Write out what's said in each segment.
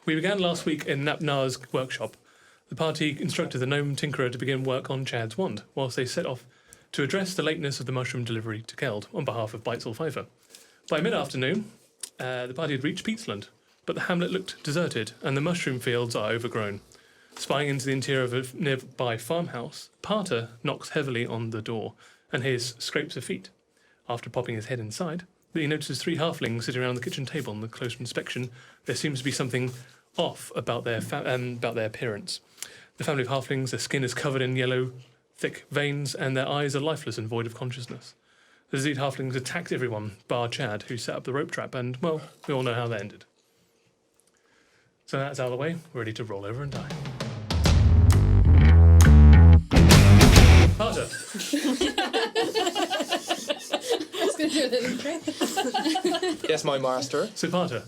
We began last week in Napnar's workshop. The party instructed the gnome tinkerer to begin work on Chad's wand, whilst they set off to address the lateness of the mushroom delivery to Keld on behalf of Beitzel Pfeiffer. By mid-afternoon, the party had reached Peatsland, but the hamlet looked deserted and the mushroom fields are overgrown. Spying into the interior of a nearby farmhouse, Parter knocks heavily on the door and hears scrapes of feet. After popping his head inside, he notices 3 halflings sitting around the kitchen table. On the closer inspection, there seems to be something off about their appearance. The family of halflings, their skin is covered in yellow, thick veins, and their eyes are lifeless and void of consciousness. The diseased halflings attacked everyone, bar Chad, who set up the rope trap, and, well, we all know how that ended. So that's out of the way. We're ready to roll over and die. Parter. I was going to do a little trick. Yes, my master. So, Parter,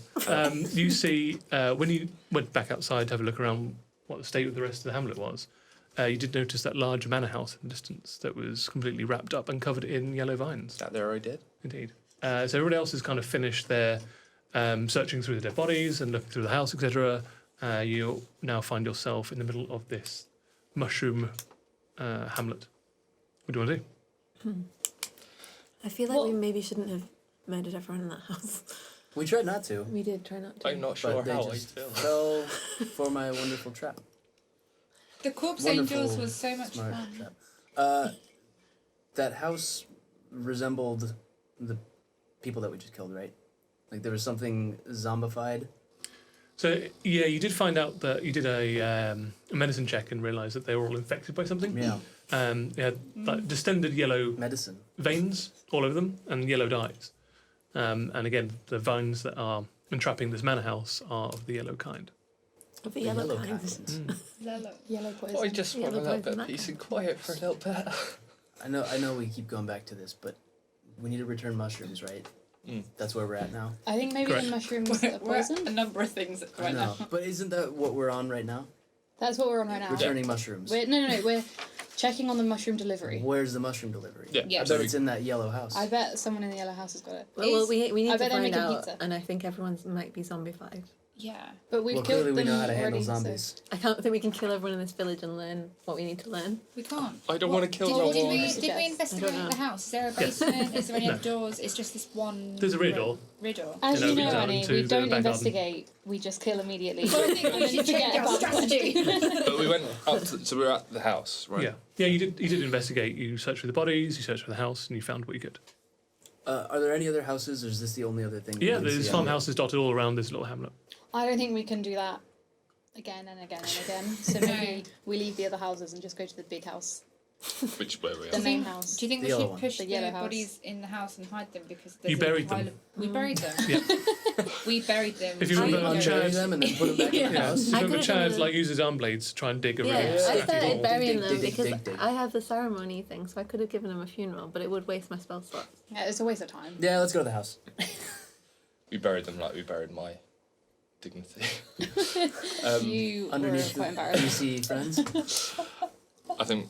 you see, when you went back outside to have a look around what the state of the rest of the hamlet was, you did notice that large manor house in the distance that was completely wrapped up and covered in yellow vines. That there I did. Indeed. So everybody else has kind of finished their searching through the dead bodies and looking through the house, etc. You now find yourself in the middle of this mushroom hamlet. What do you want to do? I feel like we maybe shouldn't have murdered everyone in that house. We tried not to. We did try not to. I'm not sure But they how I just feel. fell for my wonderful trap. The corpse Wonderful, angels was so much smart fun. trap. That house resembled the people that we just killed, right? Like there was something zombified. So, yeah, you did find out that you did a medicine check and realised that they were all infected by something. Yeah. They had like, distended yellow Medicine. veins all over them and yellow dyes. And again, the vines that are entrapping this manor house are of the yellow kind. Of the yellow kind. kind. Yellow poison. I just want a Yellow little bit poison, of that peace kind. and quiet for a little bit. I know we keep going back to this, but we need to return mushrooms, right? That's where we're at now. I think maybe Correct. the mushrooms are We're at poison. a number of things I right know. now. But isn't that what we're on right now? That's what we're on right now. Returning mushrooms. No, we're checking on the mushroom delivery. Where's the mushroom delivery? Yeah. I bet it's in that yellow house. I bet someone in the yellow house has got it. Well, we need I to bet they're find making out, pizza. and I think everyone might be zombified. Yeah. But we've Well, killed clearly we them know how to handle already, so- zombies. I can't think we can kill everyone in this village and learn what we need to learn. We can't. I don't want to kill no Did one. we Suggest. investigate I don't know. the house? Is there a basement? Is there any other doors? It's just this one. There's a riddle. Riddle. As You you know, know, down Annie, to we the don't back garden. investigate. We just kill immediately. Well, I think and we then should forget change our about strategy. But we went up to, so we were at the house, right? Yeah, you did investigate. You searched for the bodies, you searched for the house, and you found what you could. Are there any other houses, or is this the only other thing? Yeah, we there's see on farmhouses dotted all around this little hamlet. I don't think we can do that again and again and again. So maybe we leave the other houses and just go to the big house, Which where we the are. main house. Do you think The we yellow should one. push The the, yellow house. bodies in the house and hide them because You there's buried a them. pile of... We buried them. Yeah. We buried them. If you We remember, unbury Chad, them and then put them back in the yeah, house. you I remember could've Chad done like uses arm blades to try and dig a really Yeah, I scrappy started hole. burying Dig, them dig, because dig, dig. I have the ceremony thing, so I could have given them a funeral, but it would waste my spell slots. Yeah, it's a waste of time. Yeah, let's go to the house. We buried them like we buried my dignity. You were Underneath quite the embarrassed. PC friends. I think.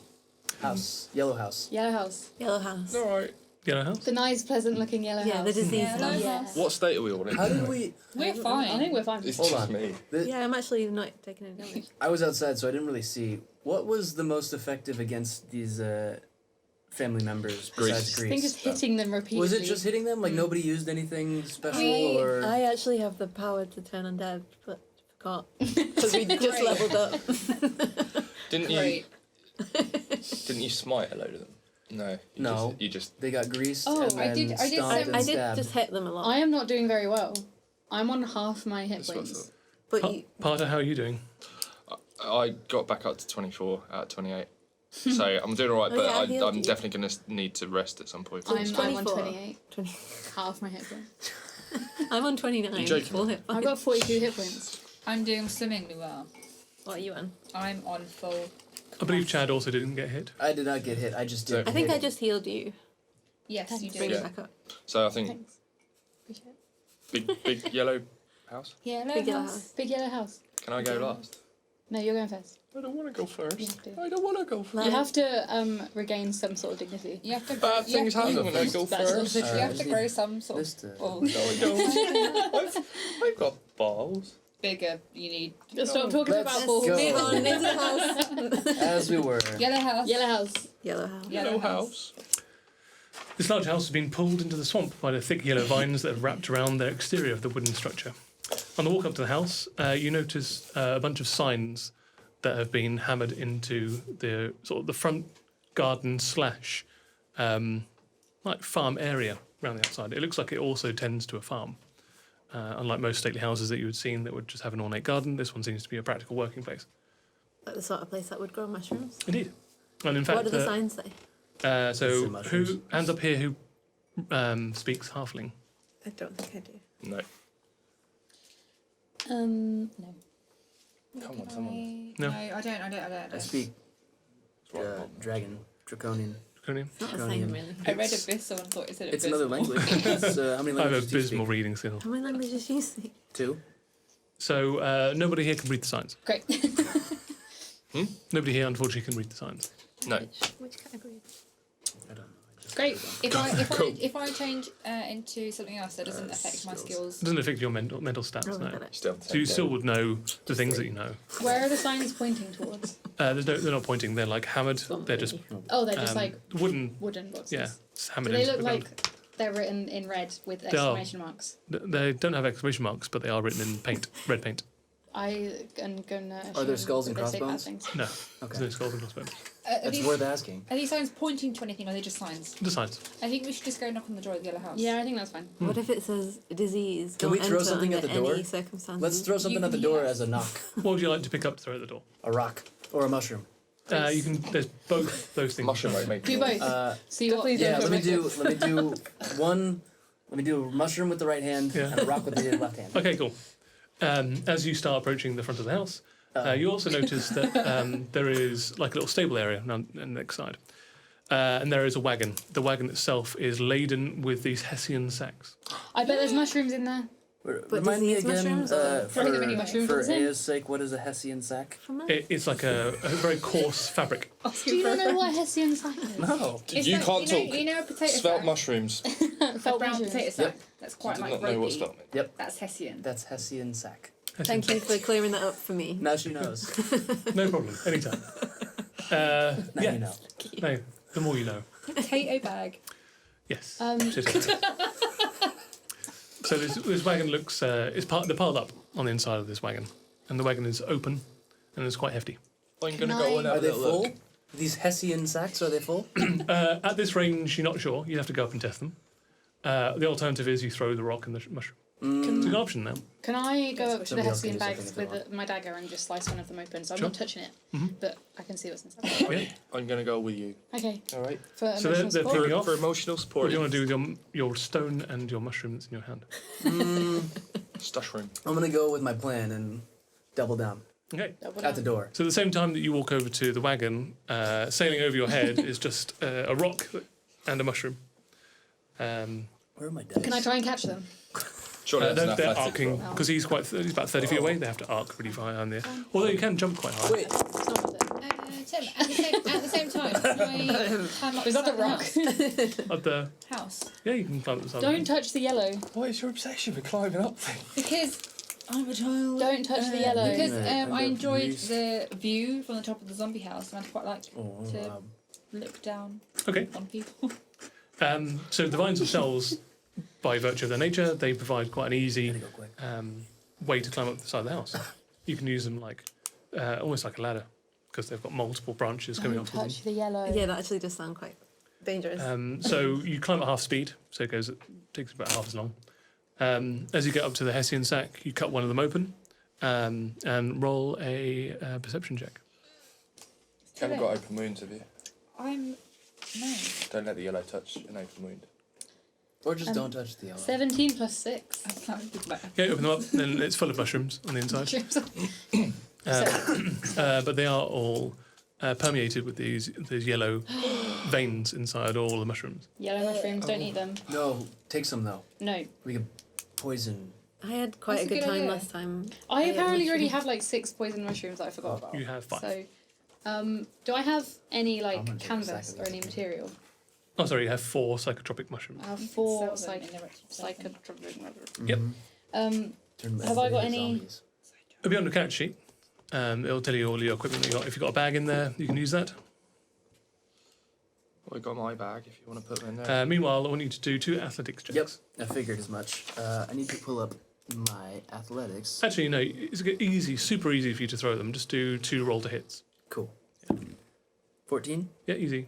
House. Yellow house. Yellow house. Yellow house. All right. Yellow house? The nice, pleasant-looking yellow Yeah, house. the disease Yeah, one. Yeah. What state are we all in? How did we... We're fine. I think we're fine. It's Hold just on. me. Yeah, I'm actually not taking any damage. I was outside, so I didn't really see. What was the most effective against these family members besides Grease. I think grease? just hitting them repeatedly. Was it just hitting them? Like nobody used anything special, or I actually have the power to turn undead, but forgot. Because we just Great. leveled up. Didn't you? Great. Didn't you smite a load of them? No. No. You just. they got greased Oh, and I then did stomped some- and I did stabbed? just hit them a lot. I am not doing very well. I'm on half my hit That's what I points. But you, Parter, how are you doing? I got back up to 24 out of 28. So I'm doing alright, Oh, but yeah, I healed I'm you. definitely going to need to rest at some point. I'm on 24. 28. 20, Half my hit points. I'm on 29. You're joking. Full hit I've points. got 42 hit points. I'm doing swimmingly well. What are you on? I'm on full. I believe Chad also didn't get hit. I did not get hit. I just did. I think I hit. just healed you. Yes, you Bring do. it back up. So I think Thanks. Appreciate it. big yellow house. Yellow Big yellow house. house. Big yellow house. Can I go last? No, you're going first. I don't want to go first. You have to. I don't want to go first. Like, You have to regain some sort of dignity. You have to. Bad you things have to- happen when I go That's first. also true. You have to grow some sort This of to- balls. No, I don't. I've got balls. bigger you need. Just stop talking Let's about balls. go. Move on into the house. As we were. Yellow house. Yellow house. Yellow house. Yellow house. This large house has been pulled into the swamp by the thick yellow vines that have wrapped around the exterior of the wooden structure. On the walk up to the house, you notice a bunch of signs that have been hammered into the sort of the front garden slash like farm area around the outside. It looks like it also tends to a farm. Unlike most stately houses that you would see that would just have an ornate garden, this one seems to be a practical working place. Like the sort of place that would grow mushrooms. Indeed. And in fact, What do the signs say? so Some mushrooms. who hands up here who speaks halfling? I don't think I do. No. No. Come on, someone. No. No, I don't. I speak dragon, draconian. Draconian? It's not the Draconian. same, really. I read abyssal and thought it said It's abyssal. another language. It's, how many I have languages do you abysmal speak? reading skills. How many languages do you speak? 2. So nobody here can read the signs. Great. Nobody here, unfortunately, can read the signs. No. Which category? I don't know. I just- Great. If I change into something else that doesn't affect my It skills. doesn't affect your mental stats, Oh, no. I got it. Still. So you still would know the things that you know. Where are the signs pointing towards? They're not pointing, they're like hammered. They're just Oh, they're just like wooden, wooden boxes. yeah, it's Do hammered they into look the ground. like they're written in red with are. exclamation marks? They don't have exclamation marks, but they are written in paint, red paint. I am gonna. Are there assume skulls and that they say bad crossbones? things. No, there's Okay. no skulls and crossbones. Are That's these, worth asking. are these signs pointing to anything or are they just signs? The signs. I think we should just go knock on the door of the yellow house. Yeah, I think that's fine. What if it says disease? Can Don't we throw enter something under at the door? Any circumstances. Let's throw something at the door as a knock. What would you like to pick up to throw at the door? A rock. Or a mushroom. You can. There's both those things. Mushroom won't make Do noise. both. See what? Yeah, let me do one. Let me do a mushroom with the right hand Yeah. and a rock with the left hand. Okay, cool. As you start approaching the front of the house, you also notice that there is like a little stable area on the next side. And there is a wagon. The wagon itself is laden with these Hessian sacks. I bet there's mushrooms in there. Remind me disease again, mushrooms or- Probably the mini mushrooms for are the same. Aya's sake, what is a Hessian sack? It's like a very coarse fabric. Do you not know what Hessian sack is? No. It's You like, can't you know, talk. You know a potato Svelte sack? mushrooms. A Felt brown mushrooms. potato sack. That's quite Did like not know what ropey. Svelte meant. That's Hessian. That's Hessian sack. Thank you for clearing that up for me. Now she knows. No problem. Anytime. Now Yeah. you know. No, the more you know. Potato bag. Yes. Um, So this wagon looks they're piled up on the inside of this wagon, and the wagon is open and it's quite hefty. I'm gonna Can go and I- have Are a they little full? look. These Hessian sacks, are they full? At this range, you're not sure. You'd have to go up and test them. The alternative is you throw the rock and the mushroom. It's an option now. Can I go up to the Somebody else Hessian can do bags something with if they my dagger and just slice one of them open? So I'm Sure. not touching it, but I can see what's inside. Yeah. I'm gonna go with you. Okay, All right. for So emotional they're support. picking off. For emotional What support. do you want to do with your stone and your mushroom that's in your hand? Stash room. I'm gonna go with my plan and double down Okay. Double at the down. door. So at the same time that you walk over to the wagon, sailing over your head is just a rock and a mushroom. Where are my dice? Can I try and catch them? Surely that's an They're athletic arcing roll. because he's about 30 feet away. They have to arc really far down there. Although you can jump quite high. Wait, It's not worth it. Tim, at the same time, can I climb up Is that the inside rock? At the house? yeah, you can climb up the side. Don't touch the yellow. What is your obsession with climbing up things? Because I'm a child. Don't touch the yellow. because Yeah, I and enjoyed the the view from the top of the zombie house, and I'd quite like Oh, to look down Okay. on people. So the vines themselves, by virtue of their nature, they provide quite an easy gotta go quick. way to climb up the side of the house. You can use them like almost like a ladder because they've got multiple branches coming Don't up with them. touch the yellow. Yeah, that actually does sound quite dangerous. So you climb at half speed, so it takes about half as long. As you get up to the Hessian sack, you cut one of them open and roll a perception check. You haven't got open wounds, have you? No. Don't let the yellow touch an open wound. Or just don't touch the yellow. 17 plus 6. Okay, open them up, then it's full of mushrooms on the inside. But they are all permeated with these yellow veins inside all the mushrooms. Yellow mushrooms, don't eat them. No, take some though. No. We could poison. I had quite That's a a good good time idea. last time. I ate apparently already mushrooms. have like 6 poison mushrooms that I forgot about. You have 5. So, do I have any I'm like gonna take a canvas sack or of any this. material? Oh, sorry, you have 4 psychotropic mushrooms. I have 4 Sell them in the psychotropic. Yep. Um, Turn Have I got everybody into any- zombies. It'll be on the character sheet. It'll tell you all your equipment that you got. If you've got a bag in there, you can use that. Well, I got my bag if you want to put them in there. Meanwhile, I want you to do 2 athletics checks. Yep, I figured as much. I need to pull up my athletics. Actually, no, it's easy, super easy for you to throw them. Just do 2 roll to hits. Cool. 14? Yeah, easy.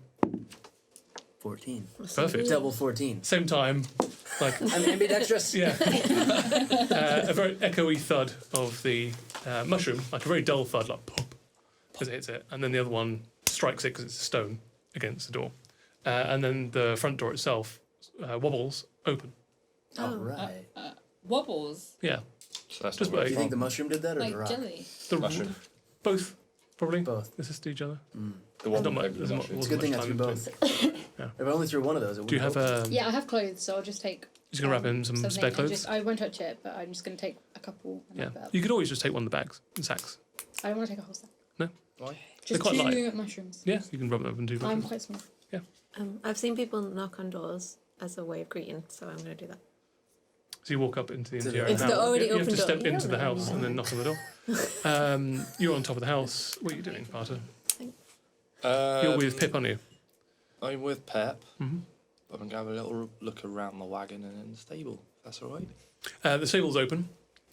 14. Perfect. Double 14. Same time, like I'm ambidextrous. yeah, a very echoey thud of the mushroom, like a very dull thud, like pop, as it hits it, and then the other one strikes it because it's a stone against the door, and then the front door itself wobbles open. All right. Wobbles. Yeah, So that's just not Do you really think the mushroom did that or Like the rock? jelly. the mushroom. both probably Both. assist each other. The one Not much- with the there's not- mushroom. It's a good thing I Wasn't threw much both. Yeah. If I only threw one of those, it would Do you have a? Yeah, I have clothes, so I'll just take. Just gonna wrap in some something spare and clothes. I won't touch it, but I'm just going to take a couple. And Yeah, wrap it up. you could always just take one of the bags and sacks. I don't want to take a whole stack. Why? Just quite 2 light. mushrooms. Yeah, you can rub them up and do. I'm mushrooms. quite small. I've seen people knock on doors as a way of greeting, so I'm going to do that. So you walk up into the To the- interior. It's of the house. already You have open to door. step You into don't the know house and then knock on the door. You're on top of the house. What are you doing, Parter? You're with Pip, aren't you? I'm with Pep. Mhm. But I'm going to have a little look around the wagon and in the stable. If that's all right. The stable's open.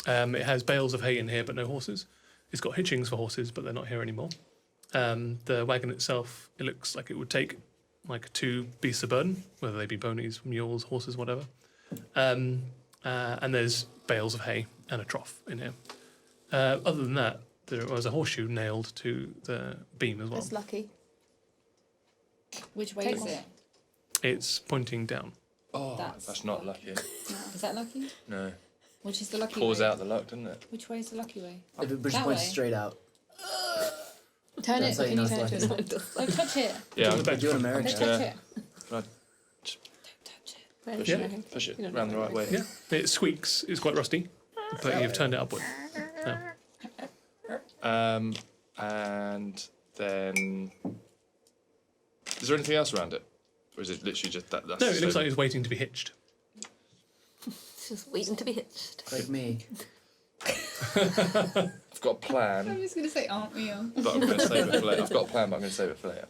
It has bales of hay in here, but no horses. It's got hitchings for horses, but they're not here anymore. The wagon itself, it looks like it would take like 2 beasts of burden, whether they be ponies, mules, horses, whatever. And there's bales of hay and a trough in here. Other than that, there was a horseshoe nailed to the beam as well. That's lucky. Which way Take is one. it? It's pointing down. Oh, That's that's not lucky. Is that lucky? No. Which is the lucky Pours way? out the luck, doesn't it? Which way is the lucky way? If it just That points way. straight out. Turn That's it. how Can you you know turn it it's to lucky. us? Don't touch it. Yeah, It's on the I'm back Do it in front. Don't America. touch it. Touch it. Yeah. push it You don't around the know right way. Yeah, it squeaks. It's quite rusty, but you've turned it upward. And then, is there anything else around it, or is it literally just that? That's No, it looks so- like it's waiting to be hitched. It's just waiting to be hitched. Like me. I've got a I'm plan, just going to say, aren't we? but I'm going to save it for later. I've got a plan, but I'm going to save it for later.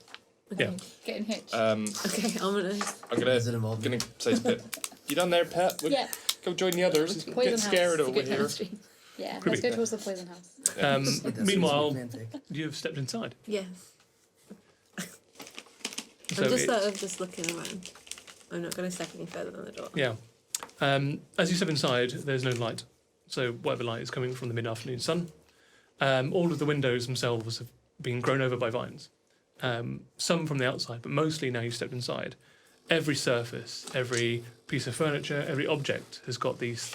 Yeah. Getting hitched. Okay, I'm going to... I'm Does it gonna involve say to Pip, "You done there, Pep? Yeah. Go join the others. Poison Get scared house. over Good here." chemistry. Yeah, Creepy. let's go towards the poison house. That's Meanwhile, romantic. you've stepped inside. Yes. So I'm just it's- sort of just looking around. I'm not going to step any further than the door. Yeah. As you step inside, there's no light. So whatever light is coming from the mid-afternoon sun. All of the windows themselves have been grown over by vines. Some from the outside, but mostly now you've stepped inside. Every surface, every piece of furniture, every object has got these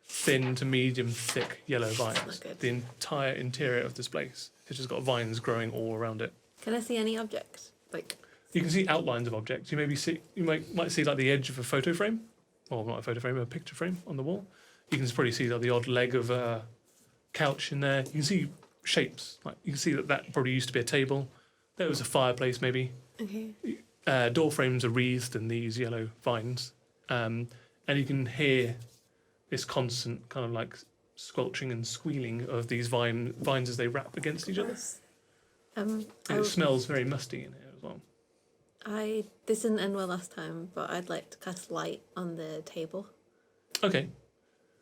thin to medium thick yellow vines. Not good. The entire interior of this place has just got vines growing all around it. Can I see any objects? Like, You can see outlines of objects. You might see like the edge of a photo frame, or not a photo frame, a picture frame on the wall. You can probably see like the odd leg of a couch in there. You can see shapes. Like you can see that probably used to be a table. There was a fireplace maybe. okay. Door frames are wreathed in these yellow vines, and you can hear this constant kind of like squelching and squealing of these vines as they wrap against each other. Um, And it smells very musty in here as well. this didn't end well last time, but I'd like to cast light on the table Okay.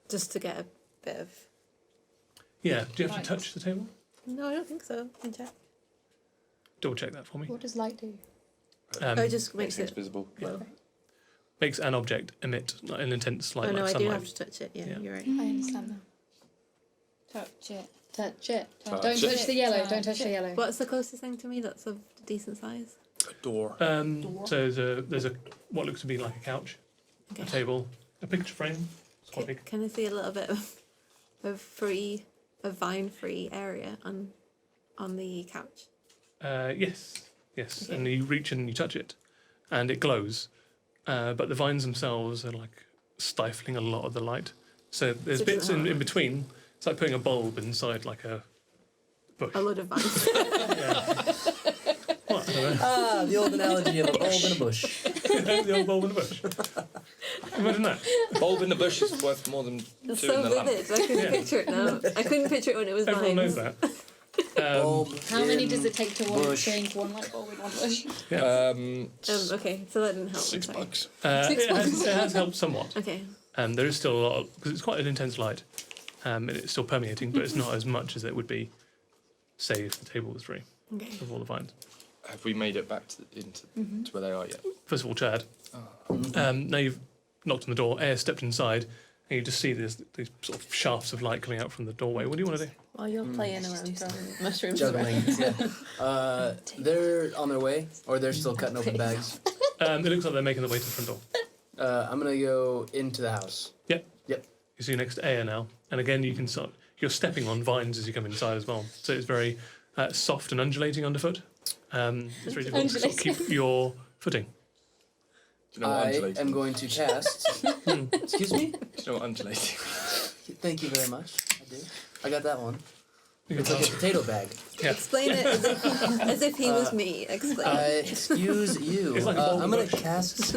just to get a bit of. Yeah. Do you have Light. to touch the table? No, I don't think so. Can check. Double check that for me. What does light do? It just makes Things it. visible. Well, Makes an object emit an intense light oh no, like I do sunlight. have to touch it. Yeah, Yeah. you're right. I understand now. Touch it. Touch it. Touch Don't it. touch the yellow. Don't touch the yellow. What's the closest thing to me that's of decent size? A door. So there's a what looks to be like a couch, Okay. a table, a picture frame. It's quite big. Can I see a little bit of vine-free area on the couch? Yes. Okay. And you reach in and you touch it, and it glows. But the vines themselves are like stifling a lot of the light. So there's So it bits doesn't in have- between. It's like putting a bulb inside like a bush. A load of vines. Yeah. What? I don't know. Ah, the old analogy of a bulb in a bush. The old bulb in the bush. Imagine that. Bulb in the bush is worth more than It's two in so the lamp. vivid. I couldn't Yeah. picture it now. I couldn't picture it when it was Everyone knows vines. that. Bulb How many in does it take to bush. change one light bulb in one bush? Okay, so that didn't help. I'm sorry. $6. It has helped somewhat. Okay. There is still a lot, because it's quite an intense light, and it's still permeating, but it's not as much as it would be, say, if the table was free Okay. of all the vines. Have we made it back to where they are yet? First of all, Chad, now you've knocked on the door, Air stepped inside, and you just see these sort of shafts of light coming out from the doorway. What do you want to do? While you're playing around throwing mushrooms Juggling. around. Yeah. They're on their way, or they're still cutting open bags. It looks like they're making their way to the front door. I'm gonna go into the house. Yep. Yep. You see next to Air now, and again you can start. You're stepping on vines as you come inside as well, so it's very soft and undulating underfoot. It's very difficult to sort of keep your footing. Do you know what I undulating? am going to cast. Excuse me. Do you know what undulating? Thank you very much. I do. I got that one. You It's can like a potato bag. Yeah. Explain it as if he was me. Explain. Excuse you. It's like a bulb I'm in a gonna bush. cast.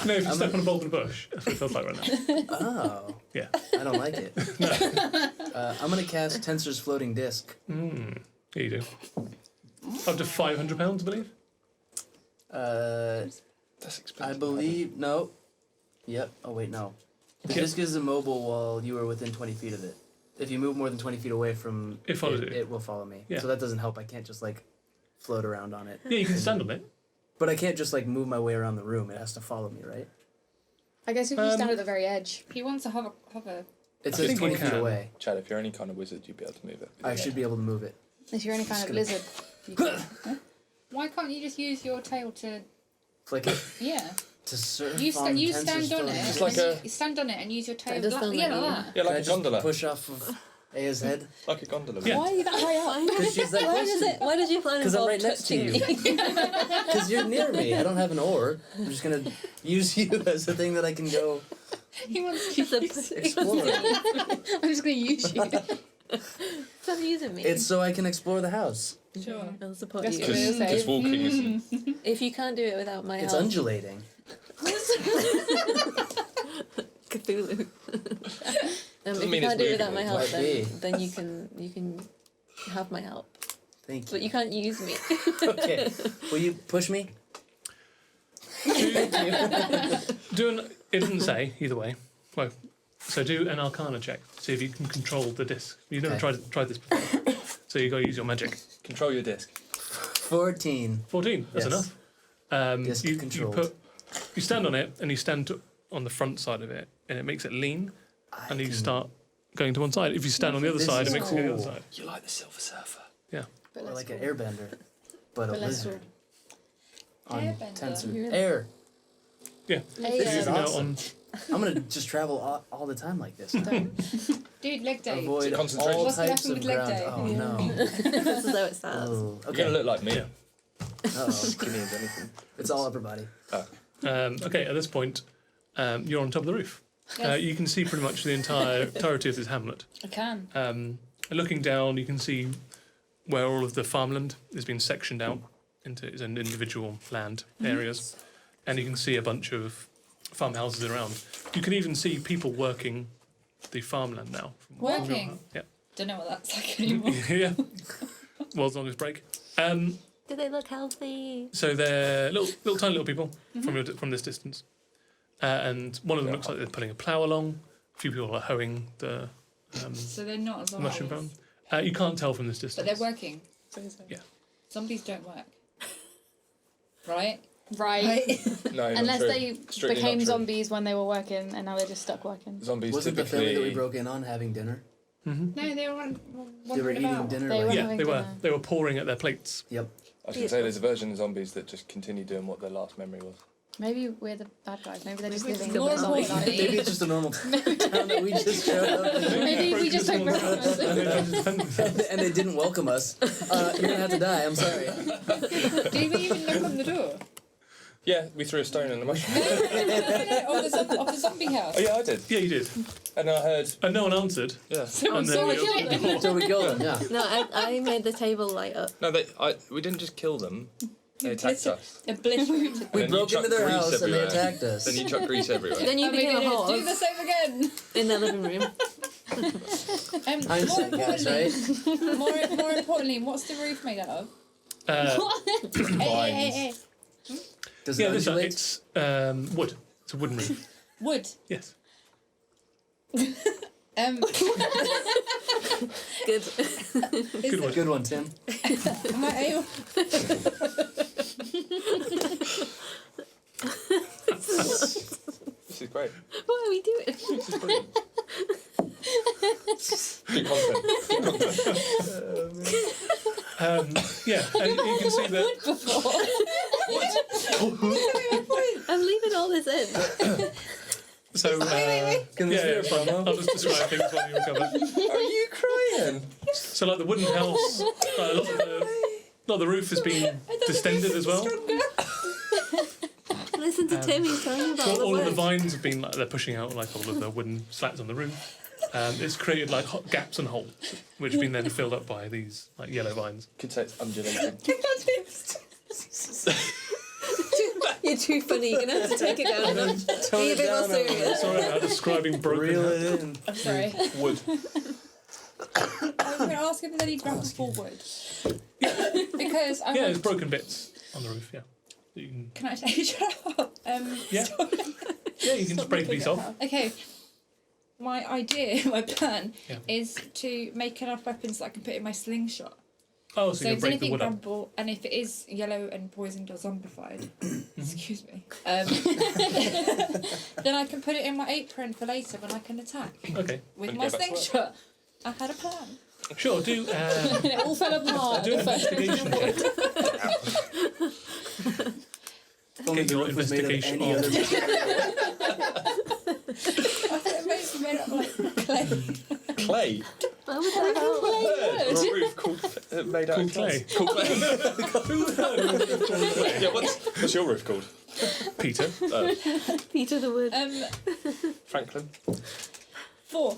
No, if you step on a bulb in a bush, that's what it feels like right now. Oh, Yeah. I don't like it. I'm gonna cast Tensor's floating disc. Yeah, you do. Up to £500, I believe. That's expensive. I believe no. Yep. Oh wait, no. The Yep. disc is immobile while you are within 20 feet of it. If you move more than 20 feet away from It follows you. it will follow me. Yeah. So that doesn't help. I can't just like float around on it. Yeah, you can stand on it. But I can't just like move my way around the room. It has to follow me, right? I guess if you stand at the very edge. He wants to hover. It I says think 20 you feet can. away. Chad, if you're any kind of wizard, you'd be able to move it. I should be able to move it. If you're any kind of gonna- lizard, you can. Why can't you just use your tail to? Flick it Yeah. to surf You on you Tensor's stand on floating it. disc. It's like and a- you stand on it and use your tail. does like, sound yeah, like like you. that. Yeah, Can I like a just gondola. push off of Aya's head? Like a gondola. Yeah. Why are you that high up? Because she's that close to me. Why does your plan 'Cause I'm involve right next to touching you. me? Because you're near me. I don't have an oar. I'm just gonna use you as the thing that I can go He wants to It's a use it. explore. I'm just going to use you. Stop using me. It's so I can explore the house. Sure. I'll support That's you. what it is. Because walking isn't. If you can't do it without my It's help, undulating. Cthulhu. Doesn't If mean you it's can't do it without my moving, help, it's like me. then you can have my help, Thank but you. you can't use me. Okay. Will you push me? It doesn't say either way. Well, so do an Arcana check. See if you can control the disc. You've never Okay. tried this before, so you got to use your magic. Control your disc. 14. 14. That's Yes. enough. Disc You controlled. you stand on it and you stand on the front side of it, and it makes it lean, and you start going to one side. If you stand on the other This side, it is makes it go to the other cool. side. You like the Silver Surfer. Yeah. But Or less like an cool. airbender, but a But less lizard. cool. On Airbender. Tensor. You're- Air. Yeah. Hey, This is You know, awesome. I'm gonna just travel all the time like this. Dude, leg day. Avoid concentration. all What's gonna types happen of with leg ground. day? Oh Yeah. no. This is how it starts. Oh, You're okay. gonna look like me. Yeah. Uh-oh. Skinny as anything. It's all upper body. Okay, at this point, you're on top of the roof. Yes. You can see pretty much the entirety of this hamlet. I can. Looking down, you can see where all of the farmland has been sectioned out into its own individual land areas, and you can see a bunch of farmhouses around. You can even see people working the farmland now. Working? Yeah. Don't know what that's like anymore. Yeah. Well, as long as break. Do they look healthy? So they're little tiny little people from this distance, and one of them looks like they're putting a plough along. A few people are hoeing the So they're not zombies. mushroom farm. You can't tell from this distance. But they're working. Yeah. Zombies don't work. Right? Right. No, not Unless true. they Strictly became not true. zombies when they were working and now they're just stuck working. Zombies Wasn't the family that we typically. broke in on having dinner? Mm-hmm. No, they were They were wandering eating about. dinner. They like- were Yeah, having they were. dinner. They were pouring at their plates. Yep. I was gonna say there's a version of zombies that just continue doing what their last memory was. Maybe we're the bad guys. Maybe they're just Maybe living it's in the normal zombie life. life. Maybe it's just a normal town that we just showed up in. Maybe we just don't recognize it. And they didn't welcome us. You're gonna have to die. I'm sorry. Did we even knock on the door? Yeah, we threw a stone in the mushroom. Of the zombie house? Oh yeah, I did. Yeah, you did. And I heard. And no one answered. Yeah. And then we you opened the door. So we killed them. Yeah. No, I made the table light up. No, we didn't just kill them. They attacked us. Obliterated. We then broke you into chuck their grease house and they everywhere. attacked us. Then you chuck grease everywhere. Then you Are we became a gonna horse do the same again? in their living room. Hindsight, guys, right? More importantly, what's the roof made out of? Hey. Does Yeah, it this undulate? it's wood. It's a wooden roof. Wood. Yes. Good. Good one. Good one, Tim. Am I able? This is great. What are we doing? This is brilliant. Good content. Yeah, and you can see that. I'm leaving all this in. So, Can this yeah, be a promo? I'll just describe things while you recover. Are you crying? So, like the wooden house, a lot of the roof has been distended as well. Listen to Tim, he's telling you about So all of the work. vines have been like they're pushing out like all of the wooden slats on the roof. It's created like gaps and holes, which have been then filled up by these like yellow vines. Could say it's undulating. You're too funny, you're gonna have to take it down a notch. Tone Be a it bit more down a serious. Sorry about describing broken. Reel house. it in. I'm sorry. Wood. I was going to ask if they need grapple for wood. Because I Yeah, want... there's broken bits on the roof. Yeah, you can, Can I take it out? yeah, you can just break a piece off. Okay. My idea, my plan, Yeah. is to make enough weapons that I can put in my slingshot. Oh, so So you if can it's break the anything wood up. grabbable, and if it is yellow and poisoned or zombified, excuse me, then I can put it in my apron for later when I can attack Okay, with When you my go back to work. slingshot. I had a plan. sure. Do And it all fell apart. do an investigation check. If only Get the your roof was made of investigation any on. other material. I thought it made up like clay. Clay. Why would that help? Or a roof called, made out Called of clay. clay. Called clay. Yeah, what's your roof called? Peter. Peter the Wood. Franklin. 4.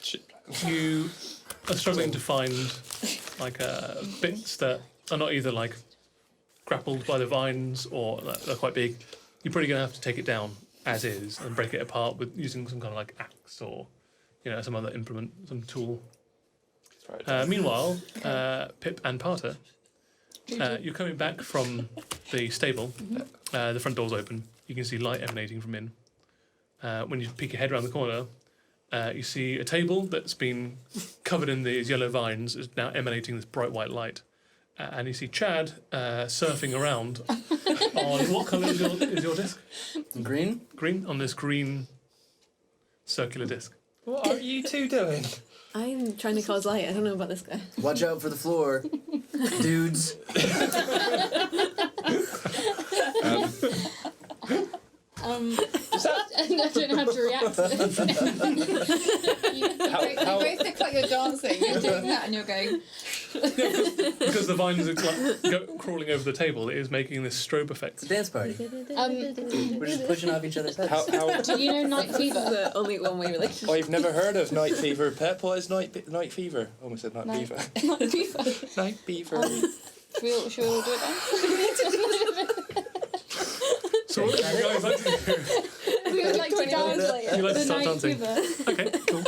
Shit. You are struggling to find like bits that are not either like grappled by the vines or they're quite big. You're probably going to have to take it down as is and break it apart with using some kind of like axe or some other implement, some tool. Meanwhile, Pip and Parter, you're coming back from the stable. The front door's open. You can see light emanating from in. When you peek your head around the corner, you see a table that's been covered in these yellow vines is now emanating this bright white light. And you see Chad surfing around on what colour is your disc? Green? Green, on this green circular disc. What are you two doing? I'm trying to cause light, I don't know about this guy. Watch out for the floor, dudes. I don't know how to react to this. You both look like you're dancing. You're doing that and you're going... Because the vines are crawling over the table, it is making this strobe effect. It's a dance party. We're just pushing off each other's heads. How Do you know night fever? The only one-way relationship. I've never heard of night fever. Pep, what is night fever? Almost said night Night- beaver. Night fever. Night beaver. Should we all do it then? So what do you guys like to do? We would like to dance later. You like to The start night dancing? fever. Okay, cool.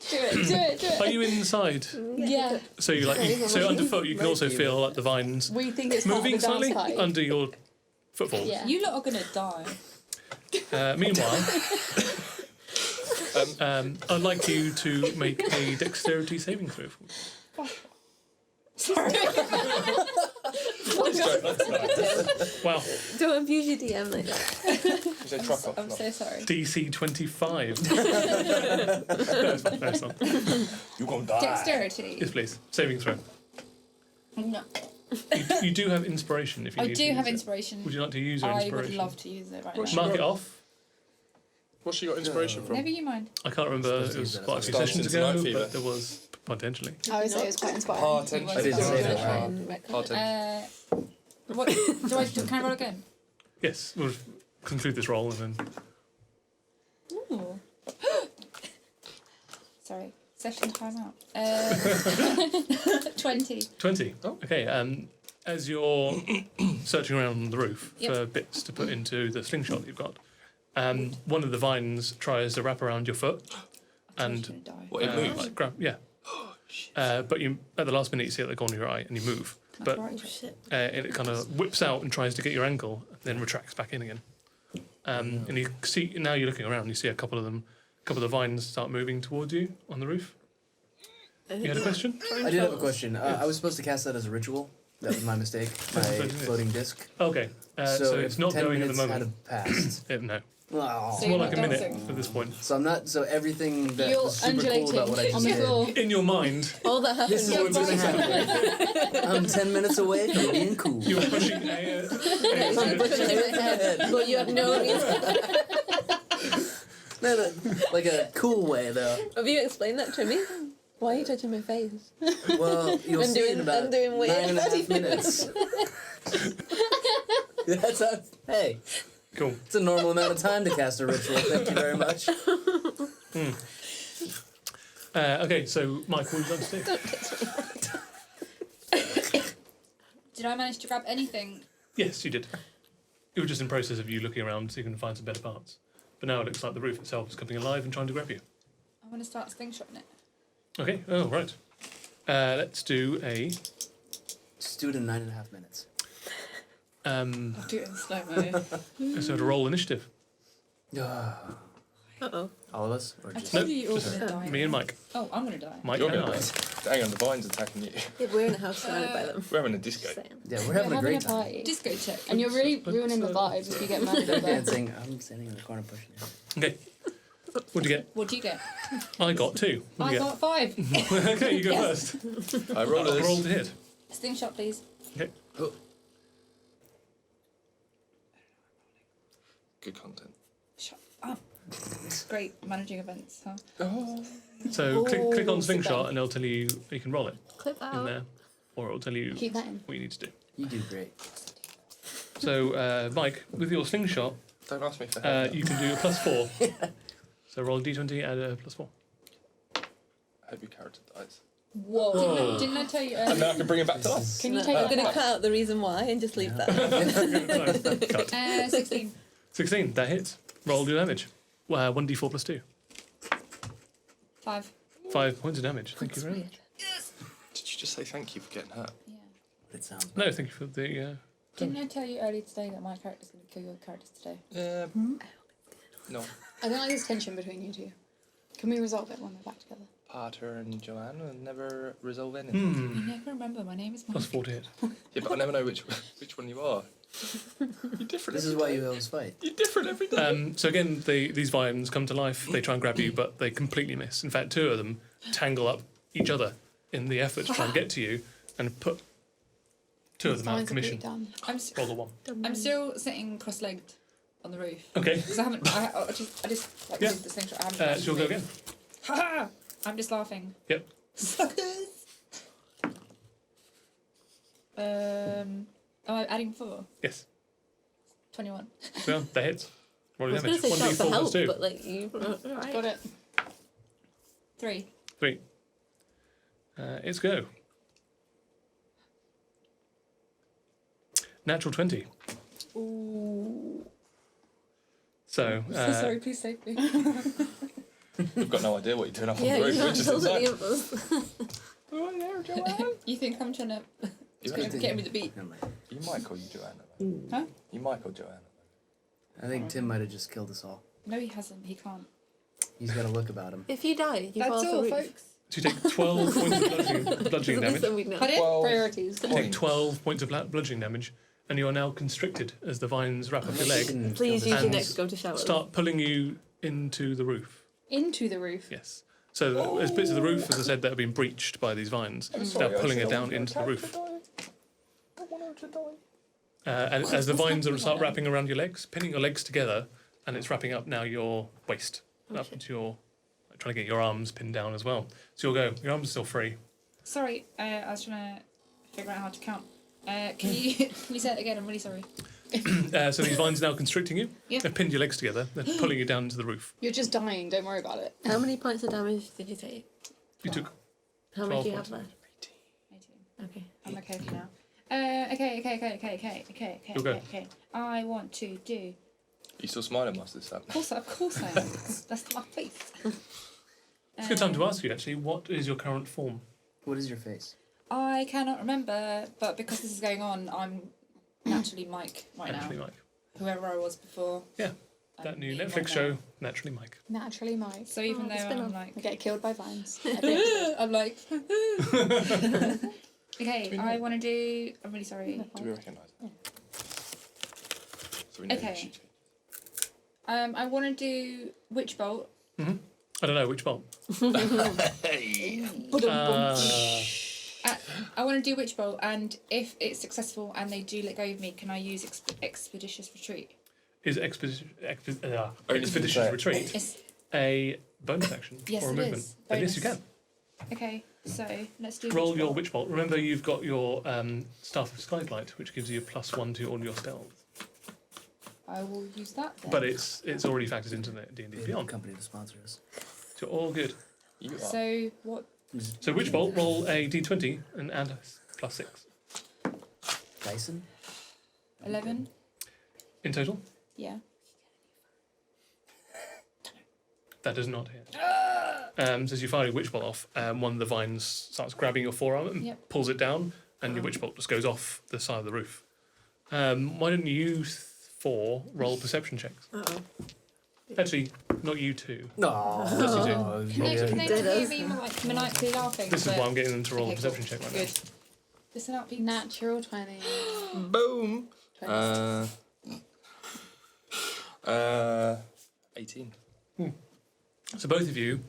Do it. Are you inside? Yeah. So you so underfoot you can also feel like the vines We think it's moving part of the slightly dance party. under your footfalls. Yeah. You lot are going to die. Meanwhile, I'd like you to make a dexterity saving throw. Sorry. Wow, Don't abuse your DM like that. You say truck off. I'm so sorry. DC 25. No, it's not. You're gonna die. Dexterity. Yes, please. Saving throw. No. You do have inspiration if you I need do to have use it. inspiration. Would you like to use your I inspiration? would love to use it right What's now. Mark it off. What's she got inspiration from? Never you mind. I can't remember. It was quite a few Starts sessions into ago, Night Fever. but there was potentially. I would say it was quite inspiring. Hard tension. I didn't say that. Hard tension. What can I roll again? Yes, we'll conclude this roll and then. Ooh. Sorry. Session time out. 20. 20. Oh. Okay. As you're searching around the roof Yep. for bits to put into the slingshot that you've got, one of the vines tries to wrap around your foot, and Gonna die. What, it moves? like grab, yeah. But you at the last minute you see it at the corner of your eye and you move, but Right. Shit. and it kind of whips out and tries to get your ankle, and then retracts back in again. And you see now you're looking around, you see a couple of the vines start moving towards you on the roof. You had a question? I did have a question. I was supposed to cast that as a ritual. That was my mistake. My floating disc. Okay, so if it's not 10 going at the minutes moment. had passed. No, Oh. it's So more you're like a not minute dancing? at this point. So I'm not. So everything that You're was super cool about what I undulating just on the did. floor. In your mind, All that happened. This is what's gonna happen. I'm 10 minutes away from being cool. you're pushing I'm pushing it ahead, but you have no reason. No, like a cool way though. Have you explained that to me? Why are you touching my face? Well, you'll I'm see doing- in about I'm doing weird 9.5 minutes. That's a, hey, Cool. it's a normal amount of time to cast a ritual. Thank you very much. Okay, so Mike, what would you like to do? Did I manage to grab anything? Yes, you did. You were just in process of you looking around so you can find some better parts. But now it looks like the roof itself is coming alive and trying to grab you. I want to start slingshotting it. Okay, oh, right. Let's do a... Just do it in 9.5 minutes. I'll do it in slow-mo. So to roll initiative. Uh-oh. All of us? Or I just... told you you're all just going to die. Me and Mike. Oh, I'm going to die. Mike You're and gonna I. Hang on, the vine's attacking you. Yeah, we're in a house surrounded by them. We're having a disco. Just saying. Yeah, we're having a great time. party. Disco check. And you're really But, ruining the vibe if you get mad They're at that. dancing. I'm standing in the corner pushing it. Okay. What'd you get? What do you get? I got 2. I What'd you got 5. get? Okay, you go Yes. first. I roll this. Roll to hit. Slingshot, please. Okay. Good content. Shut up. Great managing events, huh? So click on Ooh, sit slingshot down. and it'll tell you can roll it Clip that in out. there. Or it'll tell you Keep that in. what you need to do. You do great. So, Mike, with your slingshot, Don't ask me for help. you can do a +4. So roll a d20, add a +4. I hope your character dies. Whoa. Didn't I tell you And earlier? then I can bring it back to life. Can you No, take I'm that going to back? cut out the reason why and just leave that. Cut. 16. 16, that hits. Roll your damage. 1d4 + 2. 5. 5 points of damage. Thank you very much. Did you just say thank you for getting hurt? Yeah. It sounds No, thank you for the... Didn't I tell you earlier today that my character's going to kill your characters today? No. I don't like this tension between you two. Can we resolve it when we're back together? Arthur and Joanne will never resolve anything. I never remember. My name is Mike. +4 to hit. Yeah, but I never know which one you are. You're different. This is why you always fight. You're different every day. So again, these vines come to life. They try and grab you, but they completely miss. In fact, 2 of them tangle up each other in the effort to try and get to you and put 2 of them out of commission. Done. Roll a 1. I'm still sitting cross-legged on the roof. Okay, Because I haven't. I just like Yeah. did the slingshot. I haven't. so actually you'll go moved. again. Ha ha! I'm just laughing. Yep. Suckers. Am I adding 4? Yes. 21. Well, that hits. Roll I your was going damage. to say shout for 1d4 help, + 2. but like you. Right. Got it. 3. 3. It's go. Natural 20. Ooh. So, So sorry. Please save me. We've got no idea what you're doing up on Yeah, the roof. you're We're not just told any inside. of us. Oh, there, Joanne. You think I'm trying to You, get me the beat? Never mind. you might call you Joanna. Though. Huh? You might call Joanna. I think Tim might have just killed us all. No, he hasn't. He can't. He's got a look about him. If you die, you That's fall off all, the roof. folks. so you take 12 points of bludgeoning damage. Then we'd know. Pardon? Well, Priorities. You take 12 points of bludgeoning damage, and you are now constricted as the vines wrap up your leg, Please use your And next go to shower. start pulling you into the roof. Into the roof. Yes. So there's bits of the roof, as I said, that have been breached by these vines. They're pulling it down into the roof. And as the vines start wrapping around your legs, pinning your legs together, and it's wrapping up now your waist, up into your, trying to get your arms pinned down as well. So you'll go. Your arms are still free. Sorry, I was trying to figure out how to count. Can you say it again? I'm really sorry. So these vines are now constricting you. Yeah. They've pinned your legs together. They're pulling you down into the roof. You're just dying. Don't worry about it. How many points of damage did you take? You took How 12 much do you have points. left? 18. Okay. I'm okay for now. Okay. I want to do. You still smiling whilst this happened? Of course I am. That's my face. It's a good time to ask you, actually, what is your current form? What is your face? I cannot remember, but because this is going on, I'm naturally Mike right Naturally, now. Mike. Whoever I was before. Yeah, I'm that new being Netflix right show, now. Naturally Mike. Naturally Mike. So even Oh, though spin-off. I'm like, I get killed by vines. I'm like, okay, I want to do. I'm really sorry. Do we recognise it? So we know Okay. she- I want to do witch bolt. I don't know, which bolt? Hey! I want to do witch bolt, and if it's successful and they do let go of me, can I use expeditious retreat? Is expeditious Only if you retreat It's, a bonus action Yes, or a it movement? is. Then yes, you Bonus. can. okay, so let's do. Roll witch your bolt. witch bolt. Remember, you've got your Staff of Skylight, which gives you a +1 to all your spells. I will use that then. But it's already factored into the D&D We have a Beyond. company to sponsor us. So all good. You are. So what? So witch bolt, roll a d20 and add +6 Dyson? 11? in total. Yeah. That does not hit. So as you fire your witch bolt off, one of the vines starts grabbing your forearm and Yep. pulls it down, and your witch bolt just goes off the side of the roof. Why don't you four roll perception checks? Uh-oh. Actually, not you two. No. Yes, you do. Can they Did not us. hear me like maniacally laughing? This is but- why I'm getting them to roll Okay, a perception check right Good. Listen up, people. Natural 20. Boom! 18. now. So both of you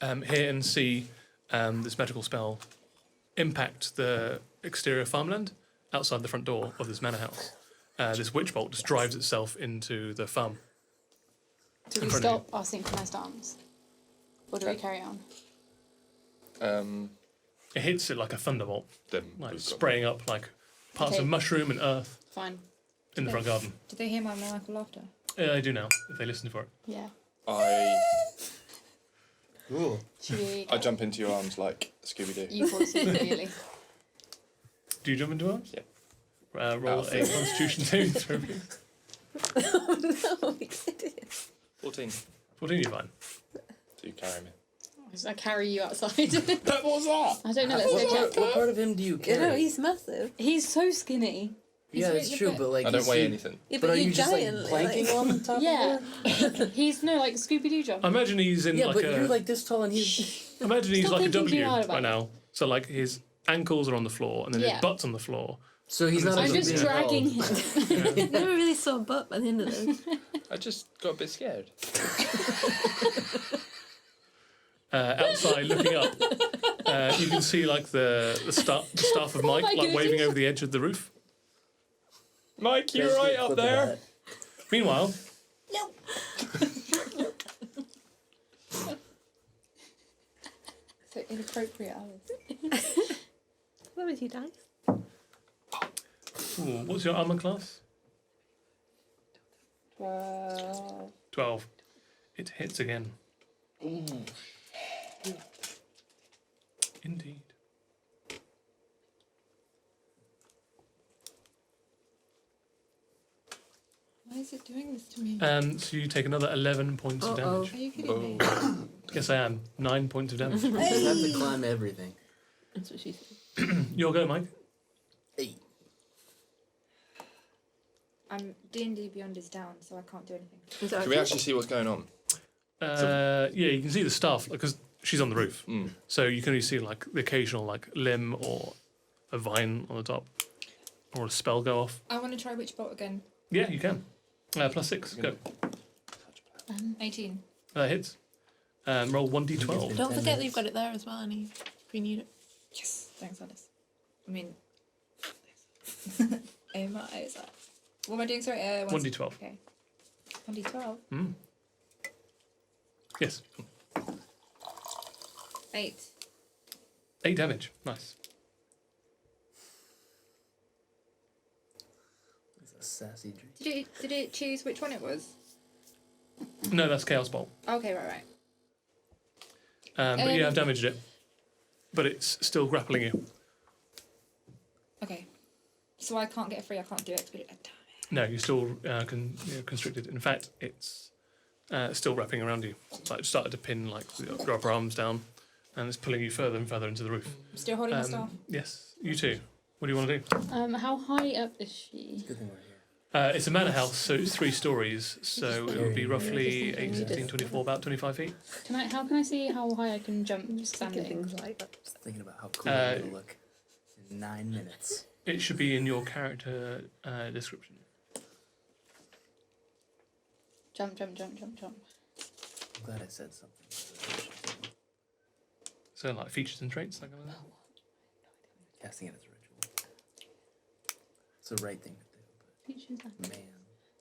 hear and see this magical spell impact the exterior farmland outside the front door of this manor house. This witch bolt just drives itself into the farm. Do In we front of stop our synchronized dance? Or do we carry on? It hits it like a thunderbolt, Then like we've got- spraying up like parts Okay. of mushroom and earth Fine. in the front garden. Did they hear my maniacal laughter? I do now, if they listen for it. Yeah. Cool. Should we? I jump into your arms like Scooby Doo. You fall asleep immediately. Do you jump into arms? Yep. Roll Out. a Constitution saving throw, please. Oh no, you idiot. 14. 14, you're fine. Do you carry me? I carry you outside. What was that? I don't know. Let's go check. What part of him do you You carry? know, he's massive. He's so skinny. Yeah, He's it's really true, bit- but like. I don't is weigh he- anything. Yeah, But but are you you just like giant. planking on top Yeah. of her? He's no like Scooby Doo jump. I imagine he's in Yeah, like but a. you're like this tall and he's. Imagine he's Stop like a thinking too W hard about right it. now. So like his ankles are on the floor and then Yeah. his butt's on the floor. So he's not I'm I'm actually just being dragging involved. him. Yeah. Never really saw a butt by the end of this. I just got a bit scared. Outside, looking up, you can see like the staff of Mike my like waving goodness. over the edge of the roof. Mike, you're Guys, right get up flip of there. that. Meanwhile, So inappropriate, Alice. What was you, dice? ooh, what's your armor class? 12. 12. It hits again. Indeed. Why is it doing this to me? So you take another 11 points of Uh-oh. damage. Are you kidding me? Boom. Yes, I am. 9 points of damage. You have to climb everything. That's what she said. Your go, Mike. Hey. D&D Beyond is down, so I can't do anything. Is that Can we okay? actually see what's going on? Yeah, you can see the staff because she's on the roof. Mm. So you can only see like the occasional like limb or a vine on the top or a spell go off. I want to try witch bolt again. Yeah, you can. +6. Go. 18. Hits. Roll 1d12. Don't forget that you've got it there as well, Annie, if you need it. Yes. Thanks, Alice. I mean, aim my eyes out. What am I doing? Sorry, 1d12. Okay. 1d12. Mm. Yes. 8. 8 damage. Nice. It's a sassy drink. Did it choose which one it was? No, that's Chaos Bolt. Okay, right. But you have damaged it. but it's still grappling you. Okay. So I can't get it free. I can't do expedite. Damn it. No, you're still constricted. In fact, it's still wrapping around you. It's like started to pin like your upper arms down, and it's pulling you further and further into the roof. I'm still holding the staff. Yes, you too. What do you want to do? How high up is she? Good thing we're here. It's a manor house, so it's 3 stories. So it would be roughly 8, 16, 24, about 25 feet. How can I see how high I can jump Thinking standing? things like that. Just thinking about how cool you're gonna look in 9 minutes. It should be in your character description. Jump. I'm glad I said something. So like features and traits, that kind of thing. Casting it as a ritual. It's the right thing to do, but man.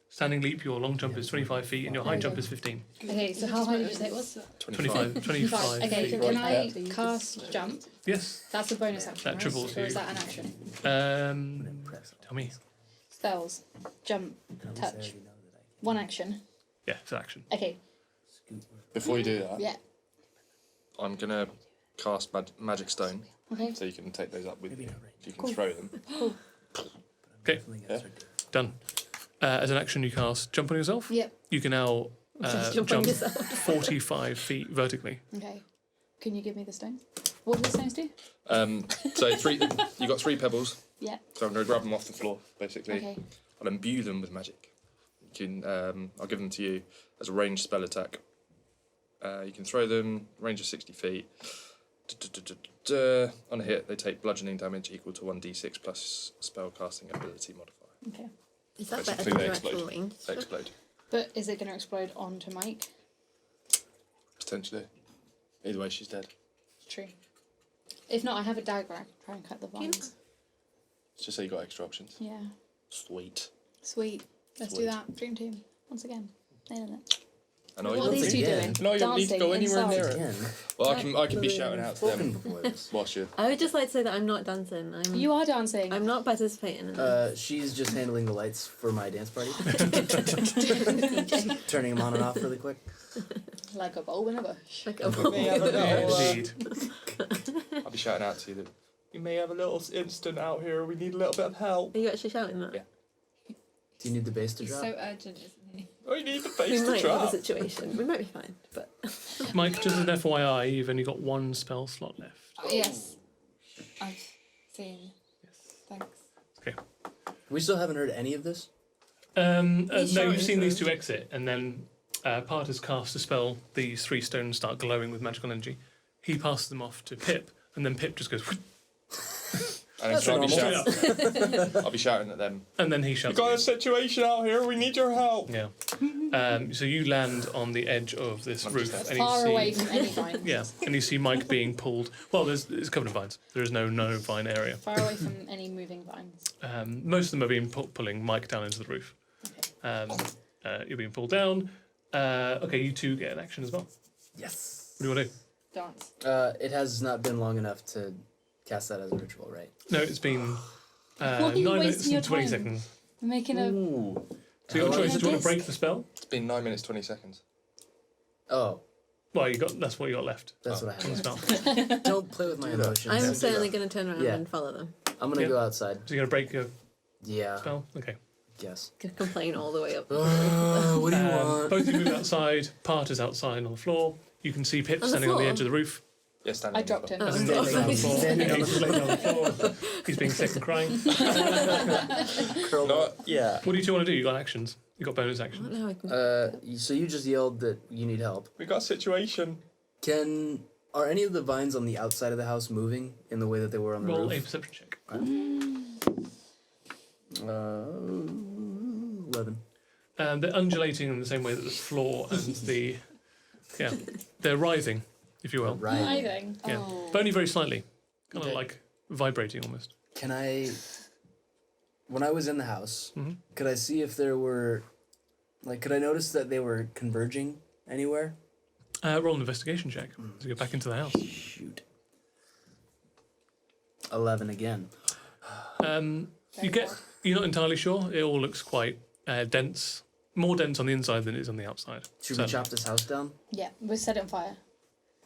Standing leap, your long jump is 25 feet and your high jump is 15. Okay, so how high did you say it was? 25 Okay, feet. can I cast jump? Yes. That's a bonus action, That right? triples Or is you. that an action? Tell me. Spells. Jump. Touch. One action. Yeah, it's an action. Okay. Before you do that, Yeah. I'm gonna cast magic stone, Okay. so you can take those up with Maybe you. not right. You can throw them. Okay. Yeah. Done. As an action, you cast jump on yourself. Yep. You can now Jump on jump yourself. 45 feet vertically. Okay. Can you give me the stone? What do the stones do? So you got 3 pebbles. Yeah. So I'm gonna grab them off the floor, basically. Okay. I'll imbue them with magic. You can, I'll give them to you as a ranged spell attack. You can throw them, range of 60 feet. On a hit, they take bludgeoning damage equal to 1d6 plus spell casting ability modifier. Okay. Is that Basically, better than they your explode. actual range? They explode, But is it going to explode onto Mike? potentially. Either way, she's dead. True. If not, I have a dagger. I can try and cut the vines. Just so you got extra options. Yeah. Sweet. Sweet. Let's Sweet. do that. Dream team. Once again. Nailing it. I know What you are don't these think- two again. doing? No, you don't need to Dancing go anywhere inside. near it. Again, Well, I can be shouting out to spoken them before this. whilst you. I would just like to say that I'm not dancing. You are dancing. I'm not participating in this. She's just handling the lights for my dance party. Turning them on and off really quick. Like a bulb in a bush. Like Indeed. I'll be shouting out to you that you may have a little incident out here. We need a little bit of help. Are you actually shouting that? Yeah. Do you need the bass to He's drop? so urgent, isn't he? We need the We bass to might have a drop. situation. We might be fine, but Mike, just as an FYI, you've only got 1 spell slot left. Yes. I've seen. Thanks. Okay. We still haven't heard any of this? No, shouting you've seen to these him. 2 exit, and then Part has cast a spell. These 3 stones start glowing with magical energy. He passes them off to Pip, and then Pip just goes, And That's so I'll be, normal. shouting, I'll be shouting at them. and then he We shouts. got a again. situation out here. We need your help. Yeah. So you land on the edge of this I'm roof, just and you Far see, away from any vines. yeah, and you see Mike being pulled. Well, it's covered in vines. There is no vine area. Far away from any moving vines. Most of them are being pulling Mike down into the roof. You're being pulled down. Okay, you 2 get an action as well. Yes. What do you want to do? Dance. It has not been long enough to cast that as a ritual, right? No, it's been Why are 9 you minutes wasting your and 20 time? seconds. We're making a. Ooh. So your How choice long is, do you want is to break this? the spell? It's been 9 minutes 20 seconds. Oh, Well, that's what you got left that's what I on the have. spell. Don't play with my emotions. I'm certainly going to turn around Yeah. and follow them. I'm gonna Yeah. go outside. So you're going to break your Yeah. spell? Okay. Yes. Gonna complain all the way up. What do you want? Both of you move outside. Part is outside on the floor. You can see Pip On the standing on the floor? edge of the roof. Yeah, standing I on the dropped floor. him. As in Standing on the on- floor. standing on He's the laying on the floor. He's being sick and crying. Curled No, up. yeah. What do you 2 want to do? You got actions. You got bonus I actions. don't know how I can. So you just yelled that you need help. We got a situation. Are any of the vines on the outside of the house moving in the way that they were on the Roll a roof? perception check. 11. They're undulating in the same way that the floor and the they're writhing, if you will, Right. Writhing. Yeah. Oh. but only very slightly, kind of Okay. like vibrating almost. Can I, when I was in the house, Mhm. could I see if there were, could I notice that they were converging anywhere? Roll an investigation check as you go back into the house. Shoot. 11 again. You're not entirely sure. It all looks quite dense, more dense on the inside than it is on the outside. Should So- we chop this house down? Yeah, we'll set it on fire.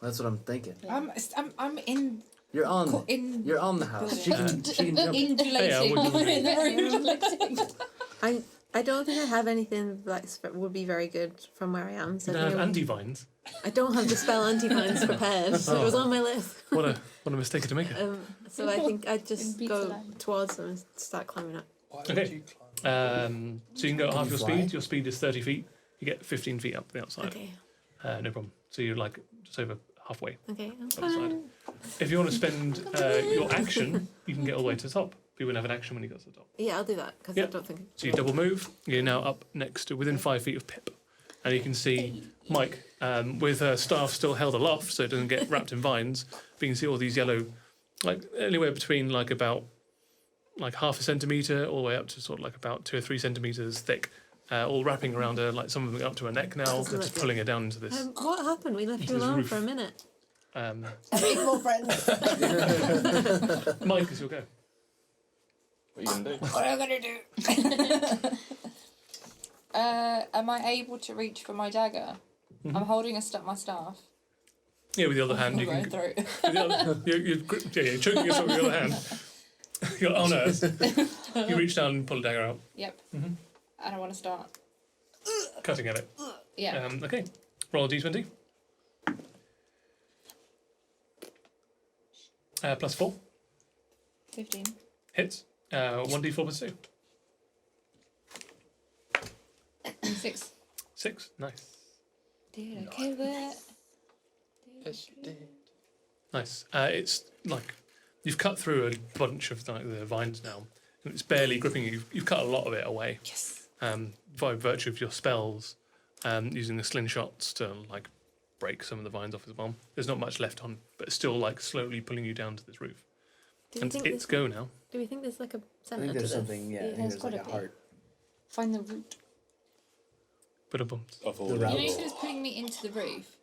That's what I'm thinking. Yeah. I'm in You're on. In You're on the house. She can jump. undulating Yeah, I wouldn't- in the room. I don't think I have anything that would be very good from where I am. So You I, don't think have I would- anti-vines. I don't have the spell anti-vines prepared. So it was on my list. What a mistake to make. So I think I'd just In go Peatsland. towards them and start climbing up. Why Okay. would you climb? So you can go at Can half you your fly? speed. Your speed is 30 feet. You get 15 feet up the outside. Okay. No problem. So you're like just over halfway. Okay. I'm Outside. fine. If you want to spend your action, you can get all the way to the top. But you wouldn't have an action when you got to the top. Yeah, I'll do that because I Yep. don't think. So you double move. You're now up next to within 5 feet of Pip, and you can see Mike with her staff still held aloft, so it doesn't get wrapped in vines. But you can see all these yellow, like anywhere between like about like half a centimeter all the way up to sort of like about 2 or 3 centimeters thick, all wrapping around her. Like some of them up to her neck now, they're just pulling her down into this. What happened? We left you This alone roof. for a minute. Make more friends. Mike, is your go. What are you going to do? What am I gonna do? Am I able to reach for my dagger? Mhm. I'm holding my staff. Yeah, with the other hand, you Right can. through. With the other, you're choking yourself with the other hand. You're on earth. You reach down and pull a dagger out, Yep. Mhm. And I want to start. cutting at it. Yeah. Okay, roll a d20. +4 15. hits. 1d4 plus 2. 6. 6. Nice. Did I kill it? Yes, you did. Nice. It's like you've cut through a bunch of like the vines now, and it's barely gripping you. You've cut a lot of it away. Yes. By virtue of your spells, using the slingshots to like break some of the vines off as well. There's not much left on, but it's still like slowly pulling you down to this roof. Do we And think it's there's, go now. do we think there's like a I center think to there's this? something. Yeah, I think there's there's like a gotta be. heart. Find the root. But a bump. Of all The the route. You know, you said it's putting me into the roof.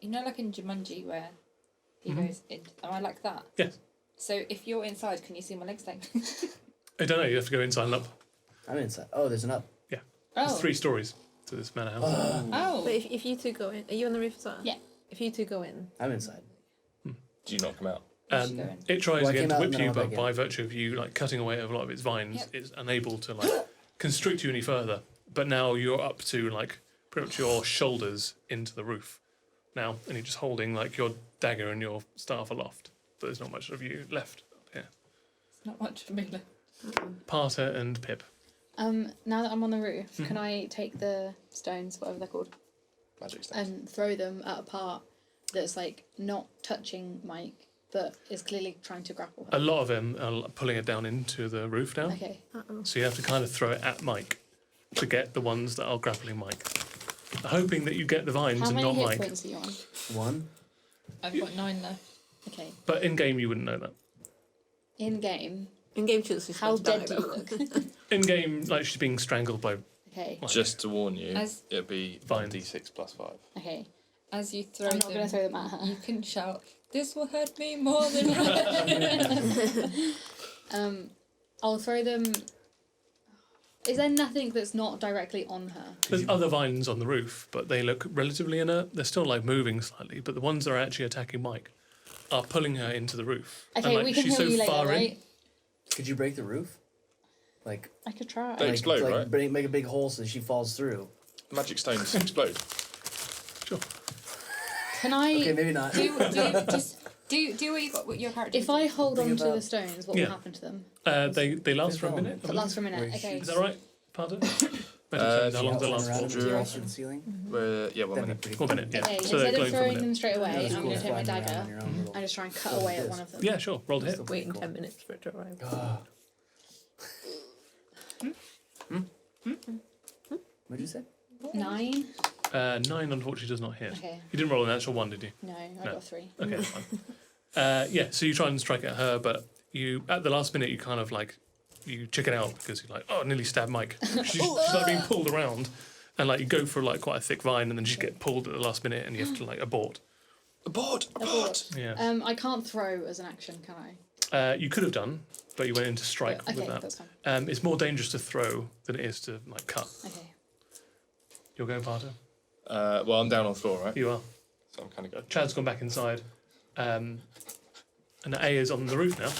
You know, like in Jumanji where he goes in. Am I like that? Yes. So if you're inside, can you see my legs then? I don't know. You have to go inside and up. I'm inside. Oh, there's an up. There's 3 stories to this manor house. Oh. But if you two go in, are you on the roof as well? Yeah. If you two go in, I'm inside. Do you not come out? should go in. It tries Well, I again came to out whip and then I you, went but back by in. virtue of you like cutting away a lot of its vines, Yep. it's unable to like constrict you any further. But now you're up to like pretty much your shoulders into the roof now, and you're just holding like your dagger and your staff aloft. But there's not much of you left up here. It's not much for me left. Parter and Pip. Now that I'm on the roof, can I take the stones, whatever they're called, Magic stones. and throw them at a part that's like not touching Mike, but is clearly trying to grapple A her? lot of them are pulling it down into the roof now, Okay. so you have to kind of throw it at Mike to get the ones that are grappling Mike, hoping that you get the vines How and many not hit Mike. points are you on? 1. I've got 9 left. Okay. But in game, you wouldn't know that. In game, in game two, she's how supposed dead to do die, you though. look? In game, like she's being strangled by. Okay. Like, Just to warn you, As- it'll be Fine. 1d6 plus 5. Okay. As you throw I'm them, not going to throw them at her. you can shout, "This will hurt me more than her." I'll throw them. Is there nothing that's not directly on her? There's other vines on the roof, but they look relatively inert. They're still like moving slightly, but the ones that are actually attacking Mike are pulling her into the roof. Okay, and, like, we can she's heal so you later, far right? Could you break the roof? Like, I could try. They explode, like right? make a big hole so she falls through. Magic stones explode. Sure. Can I? Okay, maybe not. do what you got. What your character. If I hold Think on to about- the stones, what Yeah. will happen to them? They last for a minute. That lasts for a minute. Where Okay. Is that right? Pardon? How if long you does it turn last around for? and Zero. across the ceiling? Yeah, 1 That'd be minute. pretty 1 cool. minute, yeah. Okay. So Instead they're of glowing for a throwing minute. them straight away, That was I'm cool going to take my flying around dagger on your own little- and just try and cut little away at disc. one of them. Yeah, sure. Roll to hit. Still Waiting cool. 10 minutes for it to arrive. What'd you say? 9. 9 unfortunately does not hit. Okay. You didn't roll an actual 1, did you? No, I No. got 3. Okay, that's fine. Yeah, so you try and strike at her, but you at the last minute you kind of like you chicken out because you're like, oh, I nearly stabbed Mike. She's like being pulled around, and like you go for like quite a thick vine, and then you get pulled at the last minute, and you have to like abort. Abort! Abort. Yeah, I can't throw as an action, can I? you could have done, but you went into strike Okay, with that. that's fine. It's more dangerous to throw than it is to like cut. Okay. You're going, Parter? Well, I'm down on the floor, right? You are. So I'm kind of good. Chad's gone back inside. And A is on the roof now.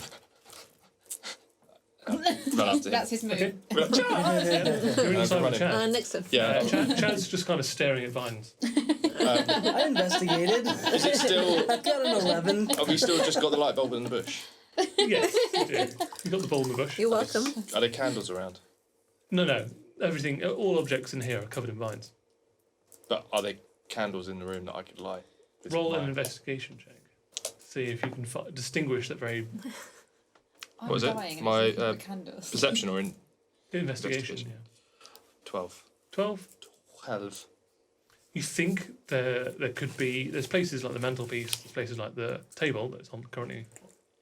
Run up to him. That's his move. Okay. Run up to him. You're inside with running. Chad. Next to Yeah. Chad's just kind of staring at vines. I investigated. Is it still? I got an 11. Have we still just got the light bulb in the bush? Yes, you do. You got the ball in the bush. You're welcome. Are there candles around? No. Everything, all objects in here are covered in vines. But are there candles in the room that I could light? with Roll my- an investigation check. See if you can distinguish that very I'm What was it? dying and My, it's looking for candles. Perception or in investigation. Investigation. Yeah. 12. 12. 12. You think there could be, there's places like the mantelpiece, there's places like the table that's on currently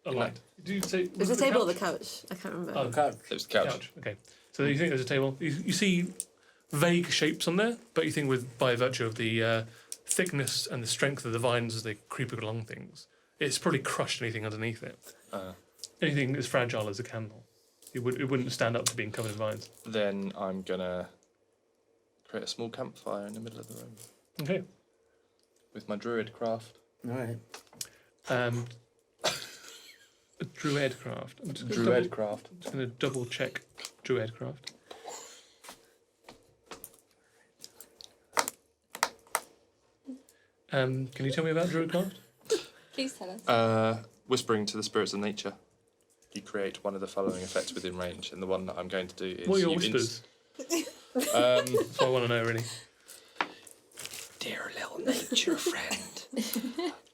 alight. Did you say? There's was a it table or the the couch. I can't remember. Oh, Couch. It was the couch. couch. Okay. So you think there's a table. You see vague shapes on there, but you think by virtue of the thickness and the strength of the vines as they creep along things, it's probably crushed anything underneath it. Anything as fragile as a candle. It wouldn't stand up to being covered in vines. Then I'm gonna create a small campfire in the middle of the room Okay. with my druid craft. Alright. A druid craft. I'm just gonna Druid craft. Just going to double check druid craft. Can you tell me about druid craft? Please tell us. Whispering to the spirits of nature. You create one of the following effects within range, and the one that I'm going to do is. What are your you whispers? Ins- That's what I want to know, really. Dear little nature friend,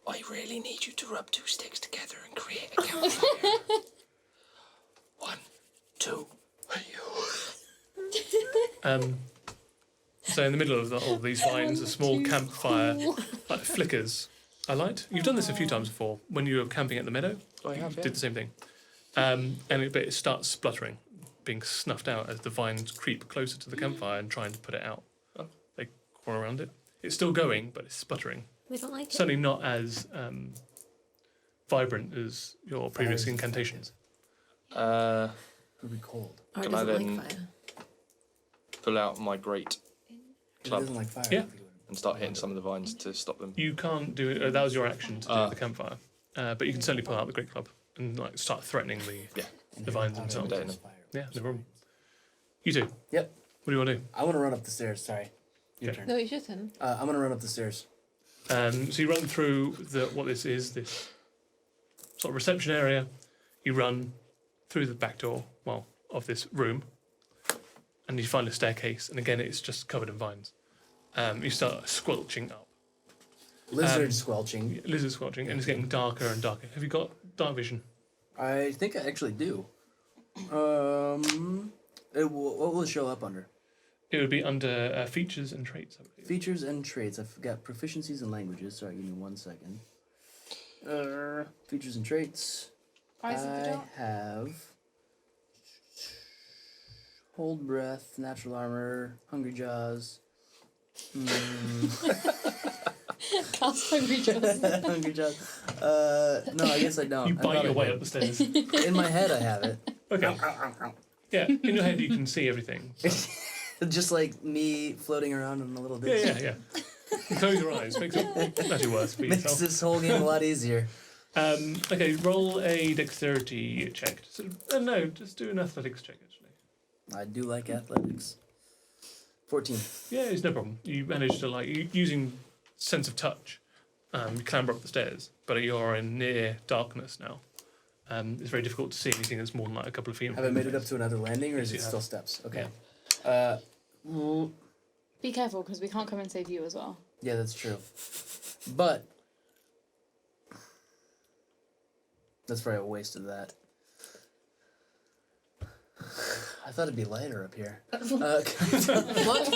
I really need you to rub 2 sticks together and create a campfire. 1, 2, 3. So in the middle of all these vines, a small campfire like flickers a light. You've done this a few times before when you were camping at the meadow. I have, Did the same thing. But it starts spluttering, being snuffed out as the vines creep closer to the campfire and trying to put it out. Oh. They crawl around it. It's still going, but it's sputtering. They don't like it. Certainly not as vibrant as your previous Fires. incantations. It'll be cold. Or it Can I doesn't then- like fire. Pull out my great It club doesn't like fire. Yeah. and start hitting some of the vines to stop them. You can't do it. That was your action to do Ah. the campfire. But you can certainly pull out the great club and start threatening the. The vines themselves. Yeah, no problem. You two. Yep. What do you want to do? I want to run up the stairs. Sorry. Your Okay. turn. No, it's your turn. I'm going to run up the stairs. So you run through what this is, this sort of reception area. You run through the back door, of this room, and you find a staircase. And again, it's just covered in vines. You start squelching up, Lizard squelching. lizard squelching, and it's getting darker and darker. Have you got dark vision? I think I actually do. What will it show up under? It would be under features and traits, I believe. Features and traits. I've got proficiencies in languages. Sorry, give me 1 second. Features and traits. Eyes of the I dark. have hold breath, natural armor, hungry jaws. Cast hungry jaws. Hungry jaws. No, I guess I don't. You I bite thought your I way did. up the stairs. In my head, I have it. Okay. Yeah, in your head you can see everything. So. Just like me floating around in a little Yeah, disc. yeah. You close your eyes. Makes it actually worse for Makes yourself. this whole game a lot easier. Okay, roll a dexterity check. No, just do an athletics check, actually. I do like athletics. 14. Yeah, it's no problem. You manage to, using sense of touch, you clamber up the stairs, but you're in near darkness now. It's very difficult to see anything that's more than a couple of feet. in Have I front of made it your up to another landing, or is Yes, it you still have. steps? Okay. Yeah. Be careful because we can't come and save you as well. Yeah, that's true. But that's probably a waste of that. I thought it'd be lighter up here. What about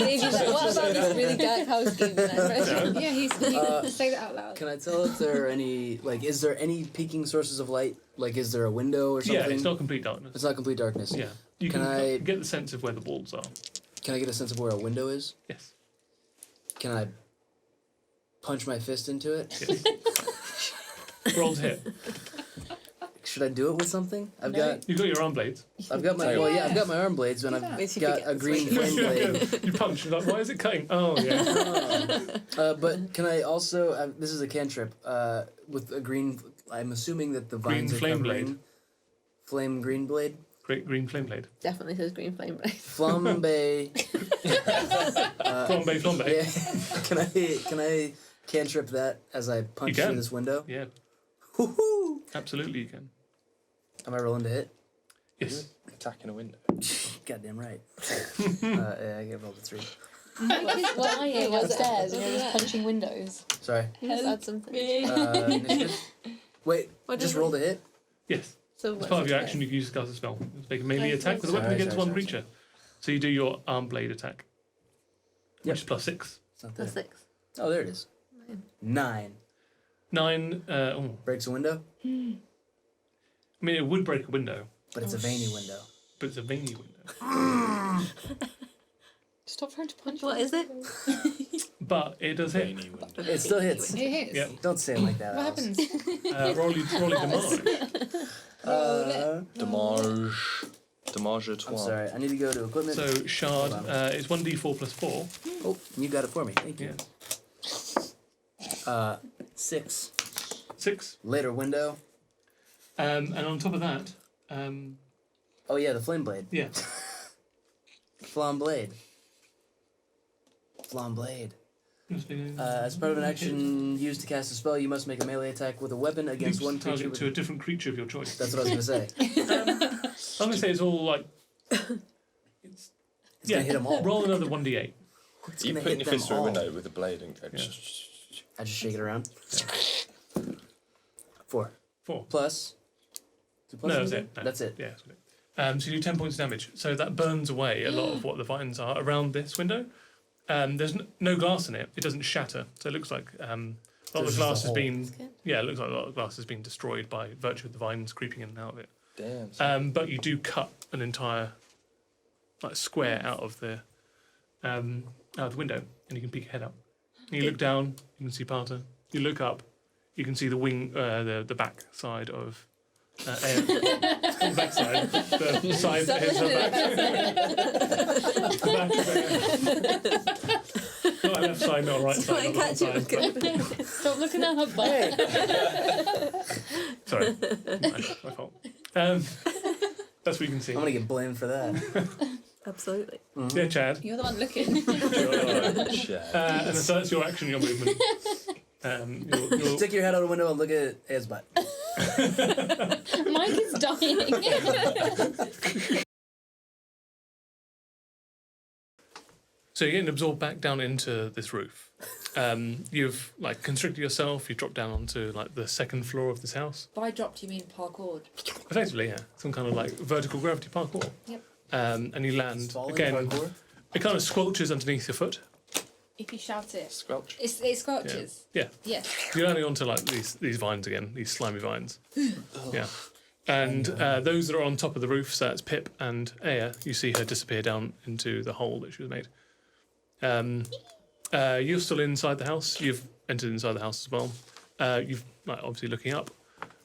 this really dark housekeeping then? Yeah, say that out loud. Can I tell if there are any, is there any peeking sources of light? Like, is there a window or something? Yeah, it's not complete darkness. It's not complete darkness. Yeah. You Can can I- get the sense of where the walls are. Can I get a sense of where a window is? Yes. Can I punch my fist into it? Yes. Roll to hit. Should I do it with something? I've You've got your arm blades. got my I've got my arm blades and I've got a green flame blade. You punch. You're like, why is it cutting? Oh, yeah. But can I also? This is a cantrip. With a green. I'm assuming that the vines Green are flame covering. blade. Flame green blade. Great green flame blade. Definitely says green flame blade. Flambe. Flambe. Yeah. Can I cantrip that as I punch can. through this window? Yeah, Woohoo! absolutely you can. Am I rolling to hit? Yes. Attacking a window. Goddamn right. Yeah, I get rolled a 3. Mike is dying upstairs and you're just punching windows. Sorry. You just add something. Initiative? Wait, What just is roll to hit? Yes. So As part of your action, you can use to cast a spell. Make a melee attack with a weapon Sorry, against sorry, one sorry, creature. So you do your arm blade attack, Yep. which is +6. It's not That's there. 6. Oh, there it is. 9. 9. Breaks a window, I mean, it would break a window, but it's a veiny window. but it's a veiny window. Stop trying to punch What is it? But it does hit. Rainy window. It still hits. It hits. Yep. Don't say it like that. What Alice. happens? Rolly damage. Damage à I'm toi. sorry. I need to go to equipment. So shard Hold on. is 1d4 + 4. Oh, you got it for me. Thank you. Yeah. 6. 6. Later window. And on top of that, Oh yeah, the flame blade. yeah, Flam blade. Flam blade. As part of an action used to cast a spell, you must make a melee attack with a weapon against one creature. target to a different creature of your choice. That's what I was gonna say. I'm gonna say it's all like. It's gonna hit 'em all. Roll another 1d8. It's You gonna put hit your them fist through a all. window with a blade and go. Yeah. I just shake it around. 4 4. plus. Two plus No, that's anything? it. No. That's it. Yeah. That's it. So you do 10 points of damage. So that burns away a lot of what the vines are around this window. There's no glass in it. It doesn't shatter. So it looks like a lot of it's the just glass a has hole. been. Good. Yeah, it looks like a lot of glass has been destroyed by virtue of the vines creeping in and out of it. Damn. But you do cut an entire square out of the window, and you can peek your head up. And you look down, you can see Parter. You look up, you can see the wing, the back side of Aya. The back side, the side that hits her back. The back of Aya. Not a left side, not a right side, not a left side. Stop looking at her butt. Sorry, my fault. That's what you can see. I'm gonna get blamed for that. Absolutely. Yeah, Chad. You're the one looking. Shit. And so that's your action, your movement. You'll Stick your head out a window and look at Aya's butt. Mike is dying. So you're getting absorbed back down into this roof. You've constricted yourself. You drop down onto the second floor of this house. By dropped, you mean parkour? Effectively, yeah, some kind of vertical gravity parkour. Yep. And you land Falling again. parkour. It kind of squelches underneath your foot. If you shout it. Squelch. It squelches. Yeah. Yes. You're landing onto these vines again, these slimy vines. Yeah. And those that are on top of the roof, so that's Pip and Aya, you see her disappear down into the hole that she was made. You're still inside the house. You've entered inside the house as well. You've obviously looking up.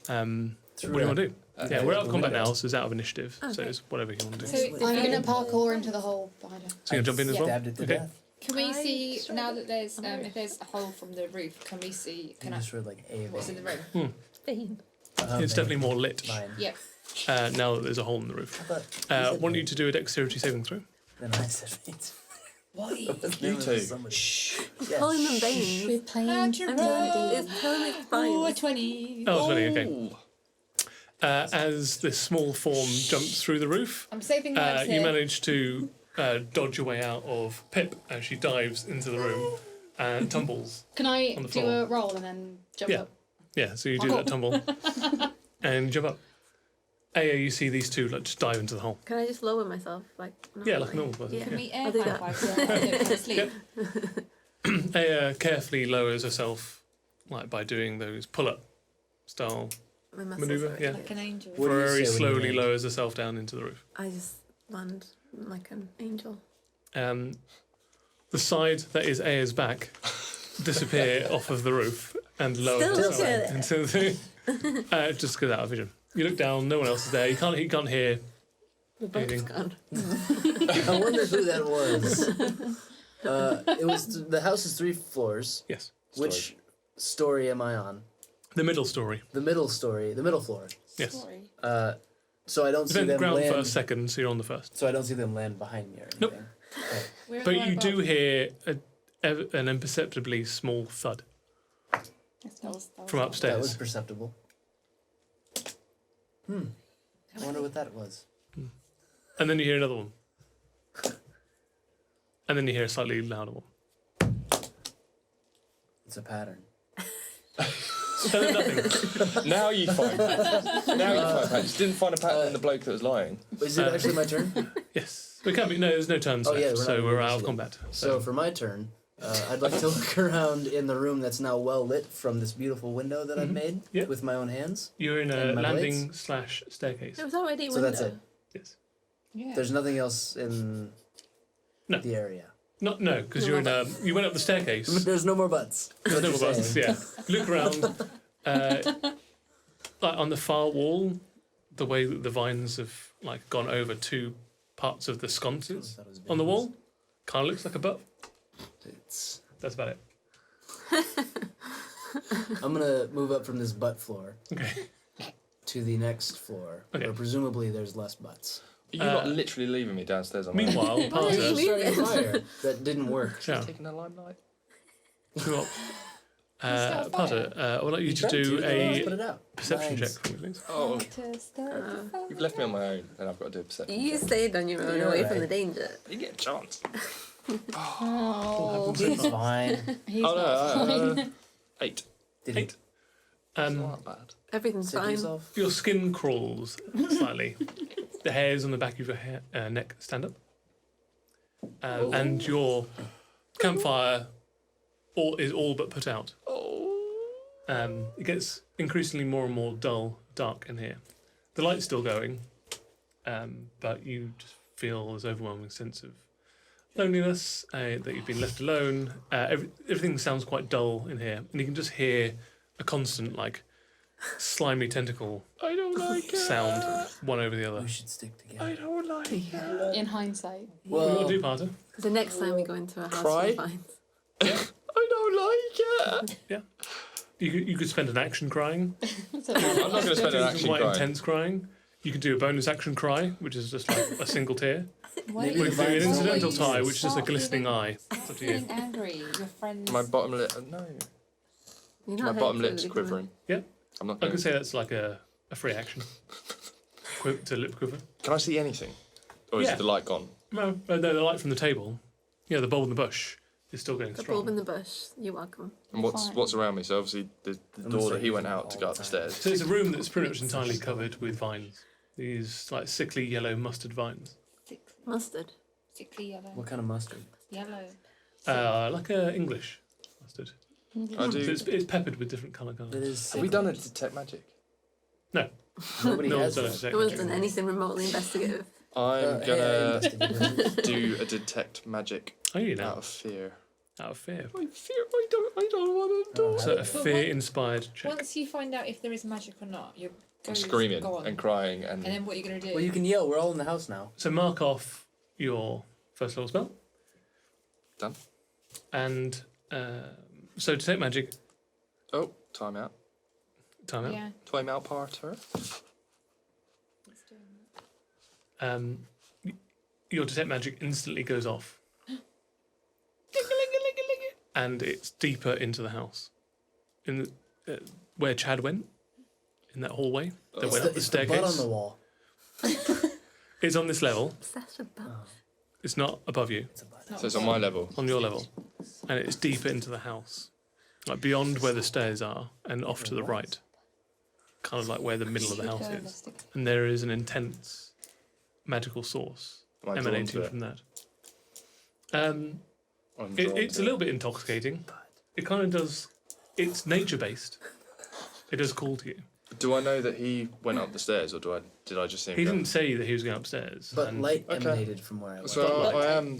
What do you want to do? Yeah, we're out of combat now, so it's out of initiative. So it's whatever you want to do. So I'm going to parkour into the hole behind her. So you're gonna jump in as well? Stabbed it to Okay. death. Can we I see tried now it. that there's if there's a hole from the roof? Can we see? You Can I? just read A. What's in the room? Vein. It's definitely more lit Fine. Yep. now that there's a hole in the roof. I want you to do a dexterity saving throw. Then I said it. Why? You two. Shh. Calling them veins. We're playing How'd you D&D. roll? It's telling me it's Oh, a vines. 20. Oh, it's funny, okay. As this small form jumps through the roof, I'm saving lives you here. manage to dodge your way out of Pip as she dives into the room and tumbles. Can I On the do floor. a roll and then jump Yeah. up? Yeah, so you do that tumble and jump up. Aya, you see these two just dive into the hole. Can I just lower myself? Yeah, like a normal person. Yeah. Can we I'll air do that. five asleep? Aya carefully lowers herself by doing those pull-up style My muscles maneuver. are Yeah, Like an angel. What do you very say when you slowly land? lowers herself down into the roof. I just land like an angel. The side that is Aya's back disappear off of the roof and lower Still herself look at it. into the just goes out of vision. You look down, no one else is there. You can't hear The boat's anything. gone. I wonder who that was. It was the house is 3 floors. Yes. Which story am I on? The middle story. The middle story, the middle floor. Yes. Sorry. So I don't see Depends them ground land. first, second, so you're on the first. So I don't see them land behind me or anything. Nope. Okay. We're But the one you do above. hear an imperceptibly small thud That was from That was upstairs. perceptible. I wonder what that was. And then you hear another one. And then you hear a slightly louder one. It's a pattern. And then nothing. Now you find patterns. Didn't find a pattern in the bloke that was lying. Is it actually my turn? Yes. We can't be. No, there's no turns Oh, left, yeah, we're not so gonna we're out use of it. combat. So for my turn, I'd like to look around in the room that's now well lit from this beautiful window that I've made Yep. with my own hands. You're in a And my landing / staircase. It was already a So window. that's it. Yes. Yeah. There's nothing else in No. the area. No, because you're in a. You went up the staircase. There's no more butts. There's no What more you're buttons. saying. Yeah. Look around. Like on the far wall, the way that the vines have like gone over 2 parts of the sconces That was on the big. wall, kind of looks like a butt. It's- That's about it. I'm gonna move up from this butt floor Okay. to the next floor, Okay. where presumably there's less butts. Are you not literally leaving me downstairs on my own? Meanwhile, Why are Parter, you Starting a fire that didn't work. yeah, Taking the limelight. go up. Start a Parter, I would like you to Tried do Let's put a it out. perception Nines. check for me, please. Oh, Uh, you've left me on my own, and I've got to do a perception. you stayed on your own You're away right. from the danger. You get a chance. Oh, He's fine. he's Oh not no, fine. 8. Did Eight. It's not bad. Everything's Save fine. yourself? Your skin crawls slightly. The hairs on the back of your neck stand up. And your campfire is all but put out. It gets increasingly more and more dull, dark in here. The light's still going, but you just feel this overwhelming sense of loneliness, that you've been left alone. Everything sounds quite dull in here, and you can just hear a constant, like, slimy tentacle I don't like it. sound one over the other. We should stick I together. don't like it. In hindsight. What do you Well, want to do, Parter? The next time we go into a house Cry? with vines. I don't like it. You could spend an action crying. So I'm not going to spend an Some action quite crying. intense crying. You could do a bonus action cry, which is just like a single tear. Why Maybe We the could do an vines don't incidental like tie, this. which is just a glistening eye. It's up to you. Feeling angry. Your friends. My bottom lip. No. You're My not bottom hopeful, lip's come on. quivering. Yeah. I'm not I going could to. say that's like a free action. To lip quiver. Can I see anything? Or is Yeah. the light gone? No, the light from the table. Yeah, the bulb in the bush is still going The bulb in strong. the bush. You're welcome. And Fine. what's around me? So obviously the I'm door that sorry, he went you out to all go up the the time. stairs. So it's a room that's pretty much entirely covered with vines. These like sickly yellow mustard vines. Mustard. Sickly yellow. What kind of mustard? Yellow. Like a English mustard. I So do. it's peppered with different colours. That is. Have we done a detect magic? Nobody No has one's done that. a detect No one's magic. done anything remotely investigative. I'm Hey, gonna investigative. do a detect magic Are you out now? of fear. Out of fear. I don't want to Oh, So a But fear-inspired check. Once you find out if there is magic or not, you're I'm screaming go on. and crying and And then what are you going to do? Well, you can yell. We're all in the house now. So mark off your first level spell. Done. And so detect magic, oh, time out. time out. Yeah. Time out, Parter. Let's do it. Your detect magic instantly goes off. And it's deeper into the house. In the, where Chad went, in that hallway that Oh. went up the It's the butt on staircase. the wall. It's on this level. Obsessed with butt. It's not above you, It's a butt. Not So it's on my level. on your level. And it's deeper into the house. Like beyond where the stairs are and off to the right. Kind of like where the middle of the house is. And there is an intense magical source Am I drawn to emanating it? from that. I'm drawn It's to a little bit intoxicating. It kind of does. It's nature based. It does call to you. Do I know that he went up the stairs, or did I just see him He go? didn't say that he was going upstairs. But and light Okay. emanated from where I was. So I am.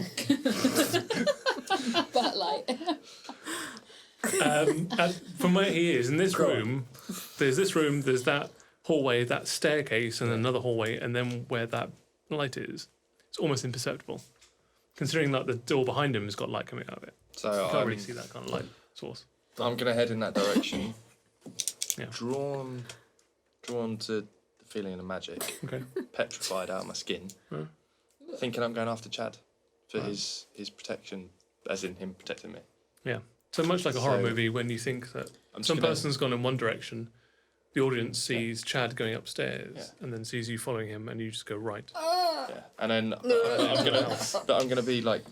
But like, from where he is in this Go on. room, there's this room. There's that hallway, that staircase, and another hallway, and then where that light is, it's almost imperceptible. Considering that the door behind him has got light coming out of it. So You can't really see that kind of light source. I'm going to head in that direction. Yeah. Drawn to the feeling of the magic. Okay. Petrified out of my skin. Huh? Thinking I'm going after Chad for his protection, as in him protecting me. Yeah. So much like a horror So- movie, when you think that I'm just some gonna- person's gone in one direction, the audience sees Chad going upstairs and then sees you following him, and you just go right. Yeah. And then I'm gonna be like,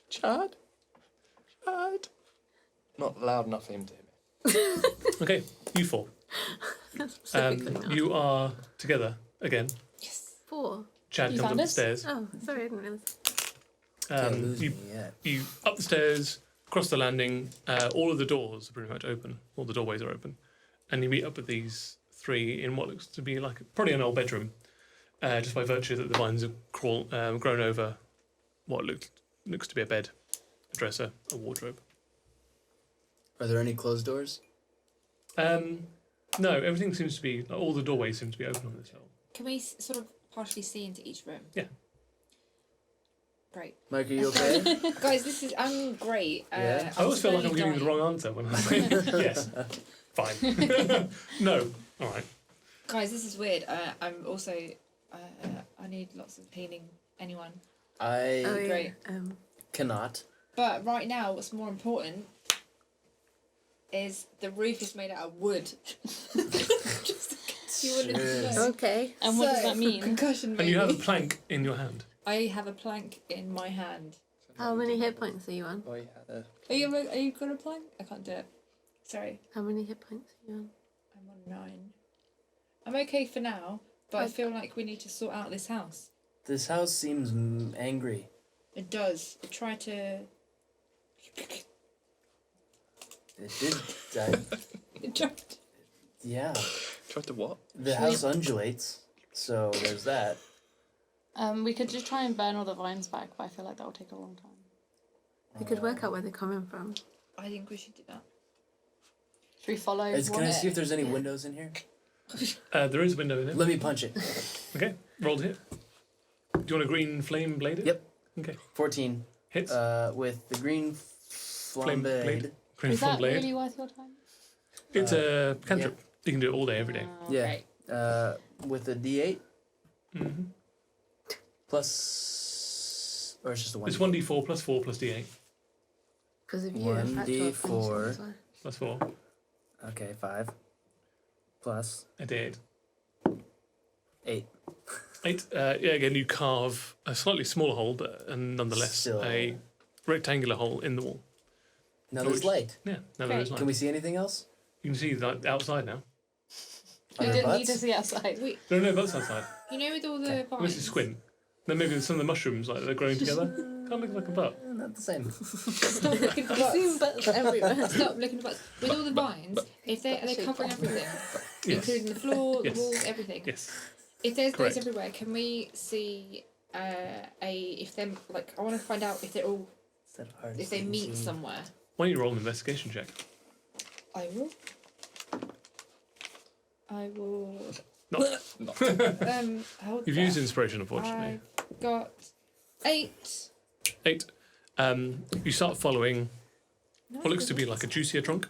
Chad. Not loud enough for him to hear me. Okay, you four. Specifically not. You are together again. 4. Chad You comes up found the us? stairs. Oh, sorry, I didn't realise. Can't lose You me yet. You up the stairs, across the landing. All of the doors are pretty much open. All the doorways are open, and you meet up with these three in what looks to be like probably an old bedroom, just by virtue that the vines have grown over what looks to be a bed, a dresser, a wardrobe. Are there any closed doors? No, everything seems to be all the doorways seem to be open on this level. Can we sort of partially see into each room? Yeah. Great. Mike, are you okay? Guys, I'm great. Yeah? I always feel like I'm slowly giving you the dying. wrong answer when I say yes. Fine. No. All right. Guys, this is weird. I'm also. I need lots of healing. Anyone? I Oh, yeah. Great. cannot. But right now, what's more important is the roof is made out of wood. Just in case you wanted to Yes. know. Okay. And what does So, that mean? Concussion. And you have a maybe. plank in your hand. I have a plank in my hand. How many hit points are you on? Oh, yeah, Are you got a plank? I can't do it. Sorry, How many hit points are you on? I'm on 9. I'm okay for now, but I feel like we need to sort out this house. This house seems angry. It does. Try to. It did. Yeah. Tried to what? The house undulates, so there's that. We could just try and burn all the vines back, but I feel like that will take a long time. We could work out where they're coming from. I think we should do that. Should we follow? Can I see if there's any windows in here? There is a window in it. Let me punch it. Okay, roll to hit. Do you want a green flame blade? It? Yep. Okay. 14. Hits. With the green Flame flambe. blade. Green Is flame that blade. really worth your time? It's a cantrip. You can do it all day, every day. Oh, Yeah. great. With a D8 Mm-hmm. plus, or it's just a 1. It's 1d4 plus 4 plus d8 Because of you. I've had 12 points 1d4. as well. plus 4. Okay, 5 plus A d8. 8. 8. Yeah, again, you carve a slightly smaller hole, but nonetheless Still. a rectangular hole in the wall. Now there's Which- light. Yeah, now there is light. Can we see anything else? You can see the outside now. We Are there didn't need to butts? see outside. Wait, There are no butts outside. you know with all the Okay. vines. Unless you squint. Then maybe some of the mushrooms, like they're growing together. Can't look like a butt. Not the same. Stop looking for I've seen butts. butts everywhere. Stop looking for butts. With all the vines, if they're covering everything, Yes. including the floor, Yes. the walls, everything. Yes. If there's Correct. those everywhere, can we see if them like? I want to find out if they're all Instead of hearts, if they you can meet see- somewhere. Why don't you roll an investigation check? I will. I will. Not. Hold You've there. used inspiration, unfortunately. I got 8. 8. You start following No, what looks to be like a juicier trunk.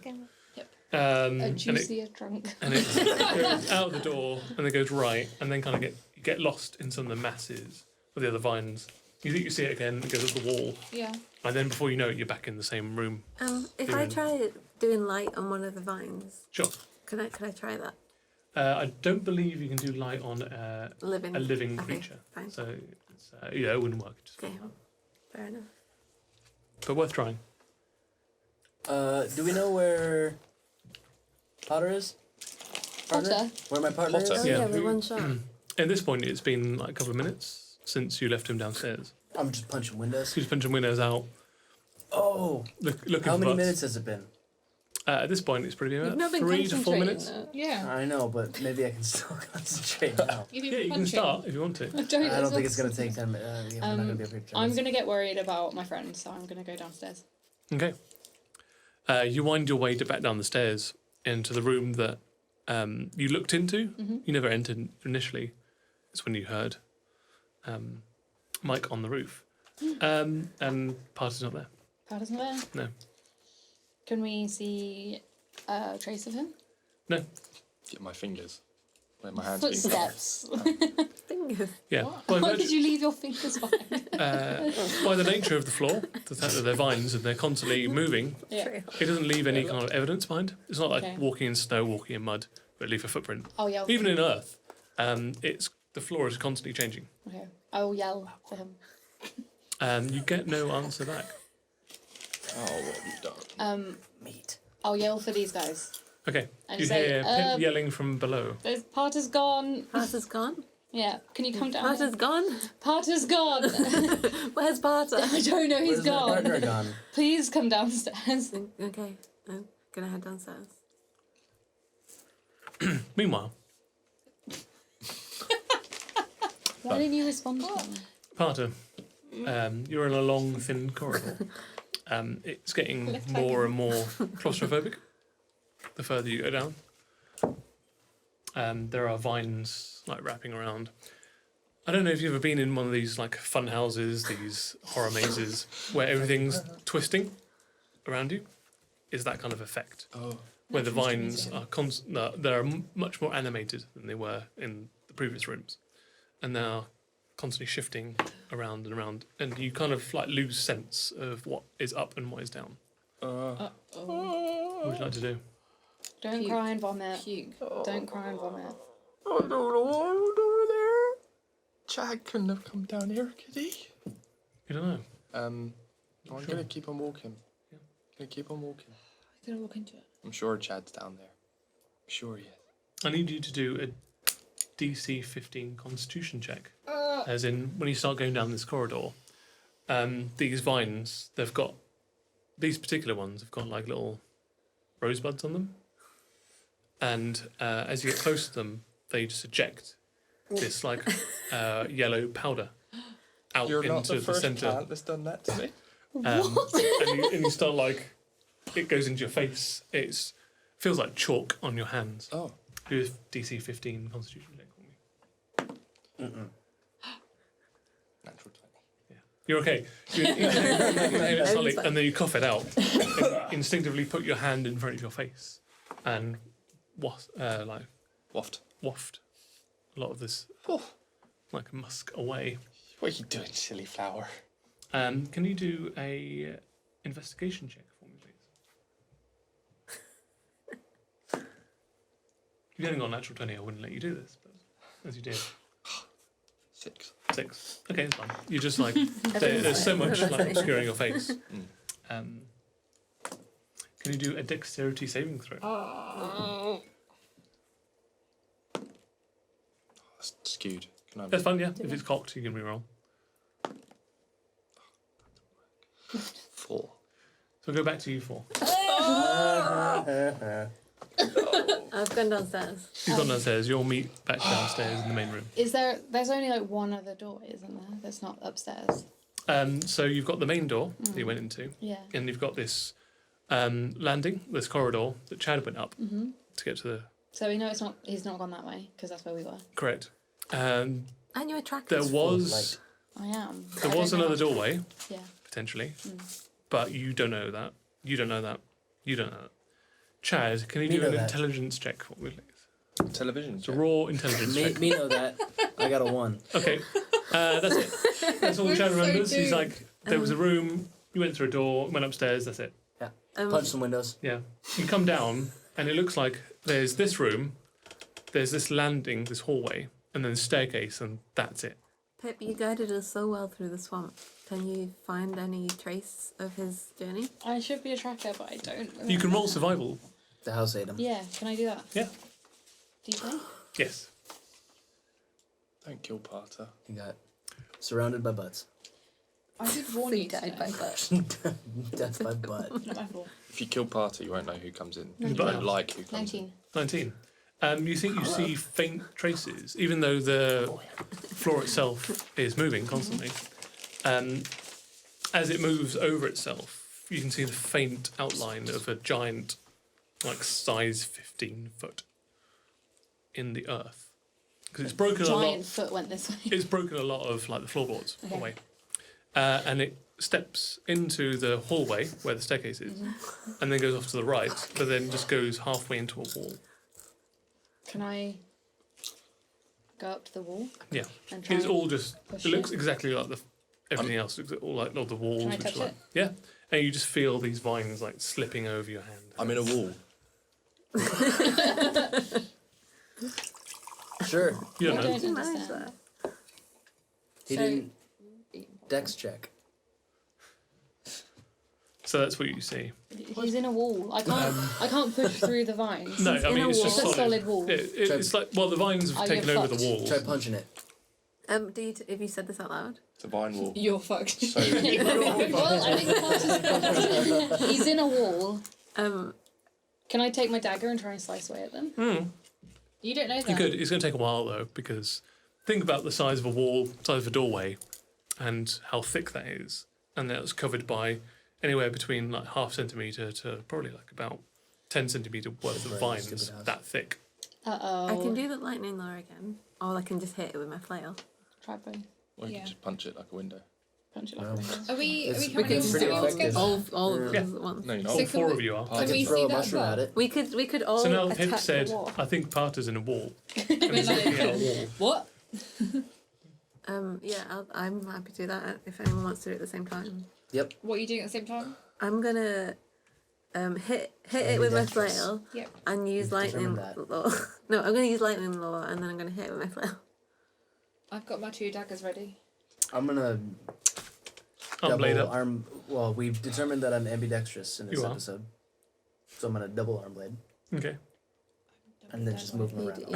Yep. A And it juicier trunk. goes out of the door and then goes right and then kind of get lost in some of the masses of the other vines. You think you see it again, it goes up the wall, Yeah. and then before you know it, you're back in the same room. If I try doing light on one of the vines, Sure. could I try that? I don't believe you can do light on a Living. living Okay, creature. fine. So it's, it wouldn't work. Just Okay, fair enough. But worth trying. Do we know where Potter is? Partner? Potter? Where my partner Potter. is? Oh Yeah. yeah, the one shot. At this point, it's been like a couple of minutes since you left him downstairs. I'm just punching windows. He's punching windows out, Oh, looking how for many butts. minutes has it been? At this point, it's probably You've about not been 3 to 4 concentrating, minutes. though. Yeah. I know, but maybe I can still concentrate now. You've Yeah, been you can punching. start if you want to. I don't think it's gonna take 10 minutes. Yeah, we're not gonna be able to do I'm this. going to get worried about my friends, so I'm going to go downstairs. Okay. You wind your way back down the stairs into the room that you looked into. You never entered initially. It's when you heard Mike on the roof. And Parter's not there. Part isn't there? No. Can we see a trace of him? No. Get my fingers. Let my hands be. Footsteps. Fingers. Yeah. Why did you leave your fingers behind? By the nature of the floor, the fact that they're vines and they're constantly moving, Yeah. it doesn't leave any kind of evidence behind. It's not like Okay. walking in snow, walking in mud, but leave a footprint. I'll yell. Even in earth, it's the floor is constantly changing. Okay. I will yell for him. You get no answer back. Oh, what have you done? Meat. I'll yell for these guys. Okay. And You say, hear Pip yelling from below. There's Parter's gone. Parter's gone? Yeah. Can you come down? Parter's gone? Parter's gone. Where's Parter? I don't know. He's Where's my partner gone. gone? Please come downstairs. Okay, I'm gonna head downstairs. Meanwhile, Why didn't you respond to him? Parter, you're in a long, thin corridor. It's getting more and more claustrophobic the further you go down. There are vines like wrapping around. I don't know if you've ever been in one of these like fun houses, these horror mazes, where everything's twisting around you. Is that kind of effect? Oh. Where the vines are they're much more animated than they were in the previous rooms, and they are constantly shifting around and around, and you kind of like lose sense of what is up and what is down. Oh. What would you like to do? Don't Puke. cry and vomit. Puke. Don't cry and vomit. I don't know what I would do there. Chad couldn't have come down here, could he? You don't know. I'm Sure. gonna keep on walking. Yeah. Gonna keep on walking. I'm gonna walk into it. I'm sure Chad's down there. I'm sure he is. I need you to do a DC 15 Constitution check. As in, when you start going down this corridor, these vines, these particular ones have got like little rosebuds on them. And as you get close to them, they just eject this like yellow powder out You're not into the first centre. plant that's done that to me. And you start like, it goes into your face. It feels like chalk on your hands. Oh. Do a DC 15 Constitution check for me. Natural 20. You're okay. You inhale it slowly, and then you cough it out. And instinctively put your hand in front of your face and waft a lot of this like musk away. What are you doing, silly flower? Can you do a investigation check for me, please? If you hadn't got a natural 20, I wouldn't let you do this, but as you did. 6. 6. Okay, it's fine. You're just like there's so much like obscuring your face. Can you do a dexterity saving throw? That's skewed. Can I? That's fine, yeah. If it's cocked, you can reroll. 4. So go back to you 4. I've gone downstairs. You've gone downstairs. You'll meet back downstairs in the main room. There's only like one other door, isn't there? That's not upstairs. So you've got the main door that you went into, Yeah. and you've got this landing, this corridor that Chad went up to get to the So we know he's not gone that way, because that's where we were. correct. And you attracted. There was I am. there was another doorway Yeah. potentially, but you don't know that. You don't know that. You don't know that. Chad, can you do know an that. intelligence check for me, please? Television. It's a raw intelligence check. Me know that. I got a 1. Okay, that's it. That's all We're Chad so remembers. He's doomed. like, there was a room, you went through a door, went upstairs, that's it. Punch some windows. Yeah. You come down, and it looks like there's this room, there's this landing, this hallway, and then a staircase, and that's it. Pip, you guided us so well through the swamp. Can you find any trace of his journey? I should be a tracker, but I don't. You can roll remember. survival. The house ate him. Yeah, can I do that? Yeah. Do you think? Yes. Don't kill Parter. You got surrounded by butts. I did warn you. died by butt. Death by butt. Not my fault. If you kill Parter, you won't know who comes in. He's You butt. won't like who comes in. 19. 19. You think you see faint traces, even though the floor itself is moving constantly. As it moves over itself, you can see the faint outline of a giant, like size 15 foot in the earth because it's broken a Giant lot. foot went this way. It's broken a lot of like the floorboards Okay. away, and it steps into the hallway where the staircase is, and then goes off to the right, but then just goes halfway into a wall. Can I go up to the wall? Yeah. And try It's and all just. push It looks it? everything else. Looks all like all the walls. Can I which touch are like, it? Yeah, and you just feel these vines like slipping over your hand. I'm in a wall. Sure. You I don't know. don't Did you manage understand. that? He So- didn't dex check. So that's what you see. He's in a wall. I can't push through the vines. No, It's I in mean a it's just It's a solid. solid wall. It's like the vines have Oh, taken you're over the fucked. walls. Try punching it. If you said this out loud. It's a vine wall. You're fucked. So Well, I think part is he's in a wall. Um, Can I take my dagger and try and slice away at them? You don't know that. You could. It's going to take a while though, because think about the size of a wall, size of a doorway, and how thick that is, and that's covered by anywhere between like half centimetre to probably like about 10 centimetre worth of Right, vines stupid house. that thick. Uh-oh. I can do the lightning lure again, or I can just hit it with my flail. Try both. or you Yeah. can just punch it like a window. Punch it like No. a window. Are we It's coming pretty in effective. together? All of Yeah. them at once. No, you're Oh, not. So can four we- of you are. I Can can we throw see a that as mushroom well? at it. We could all So now attack Pip said, the wall. I think Parter's in a wall. We're And he's like, looking at a wall. what? Yeah, I'm happy to do that if anyone wants to do it at the same time. What are you doing at the same time? I'm gonna hit it with my Ambidextrous. flail Yep. and use You've lightning determined lure. No, I'm gonna use lightning lure and then I'm gonna hit it with my flail. I've got my 2 daggers ready. I'm gonna Arm blade double up. arm. Well, we've determined that I'm ambidextrous in this You are. episode, so I'm gonna double arm blade Okay. and then just move them You around. d- I'm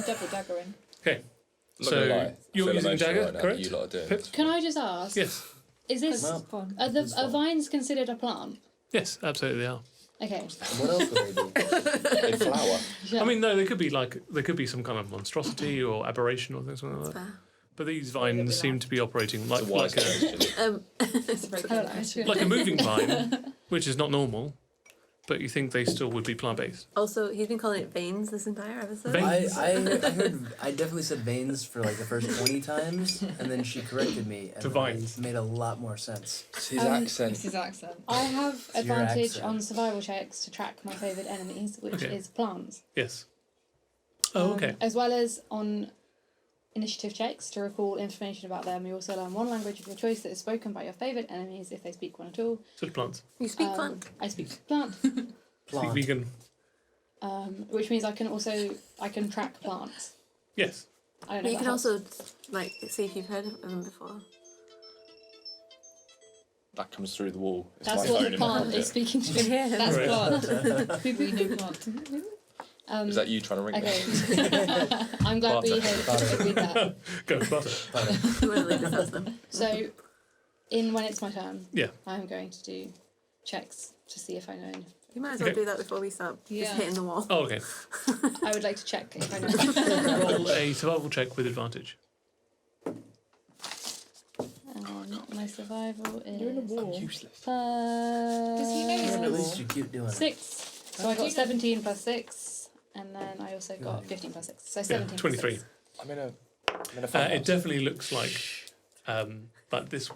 double daggering. Okay. I'm not So, gonna lie. I you're feel using emotional dagger, right now that correct? You lot are doing Pip? this. Can I just ask? Yes. Is this Well, Fun. are the it's are fine. vines considered a plant? Yes, absolutely they are. Okay. What else would they be? They flower. I mean, no, they could be some kind of monstrosity or aberration or things like that. Fair. But these vines seem to be operating like It's a wise like a question. That's a very Hello. good question. like a moving vine, which is not normal. But you think they still would be plant based? Also, he's been calling it veins this entire episode. Veins? I heard I definitely said veins for like the first 20 times, and then she corrected me, and To then vines. it made a lot more sense. It's his Um, accent. It's his accent. I have It's your advantage accent. on survival checks to track my favourite enemies, which Okay. is plants. Yes. Oh, okay. As well as on initiative checks to recall information about them. You also learn one language of your choice that is spoken by your favourite enemies if they speak one at all. Such plants. You speak plant. I speak plant, Speak Plant. vegan. which means I can track plants. Yes. I don't know. But you if can that helps. also like see if you've heard of them before. That comes through the wall. It's That's my what phone the in my plant pocket. is speaking You can to. hear him. That's Right. plant. We know plant. Is that you trying to ring me? Okay. I'm glad we Barter. agreed that. Go butter. You want to leave this as them. So, when it's my turn, Yeah. I'm going to do checks to see if I know anything. You might as well Okay. do that before we start Yeah. just hitting the wall. Oh, okay. I would like to check if I know anything. Roll a survival check with advantage. My survival is You're in a wall. Useless. Does he know he's in a At wall? least you keep doing it. 6. So I got 17 plus 6, and then I also got 15 plus 6. So 17 plus 23. 6. I'm in a It farmhouse. definitely looks like this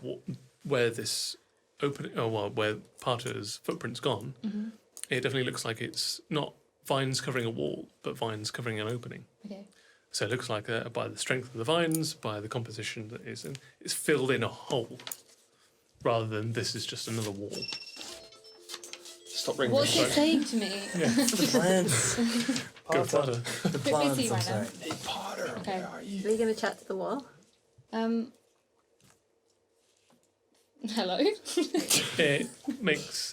where this opening, where Parter's footprint's gone. Mm-hmm. It definitely looks like it's not vines covering a wall, but vines covering an opening. Okay. So it looks like by the strength of the vines, by the composition that is in, it's filled in a hole, rather than this is just another wall. Stop ringing What's me. it saying to me? The plants. Go Potter. Parter. The Bit plants. busy I'm right now. sorry. Hey, Potter, Okay. where are you? Are you going to chat to the wall? Hello? It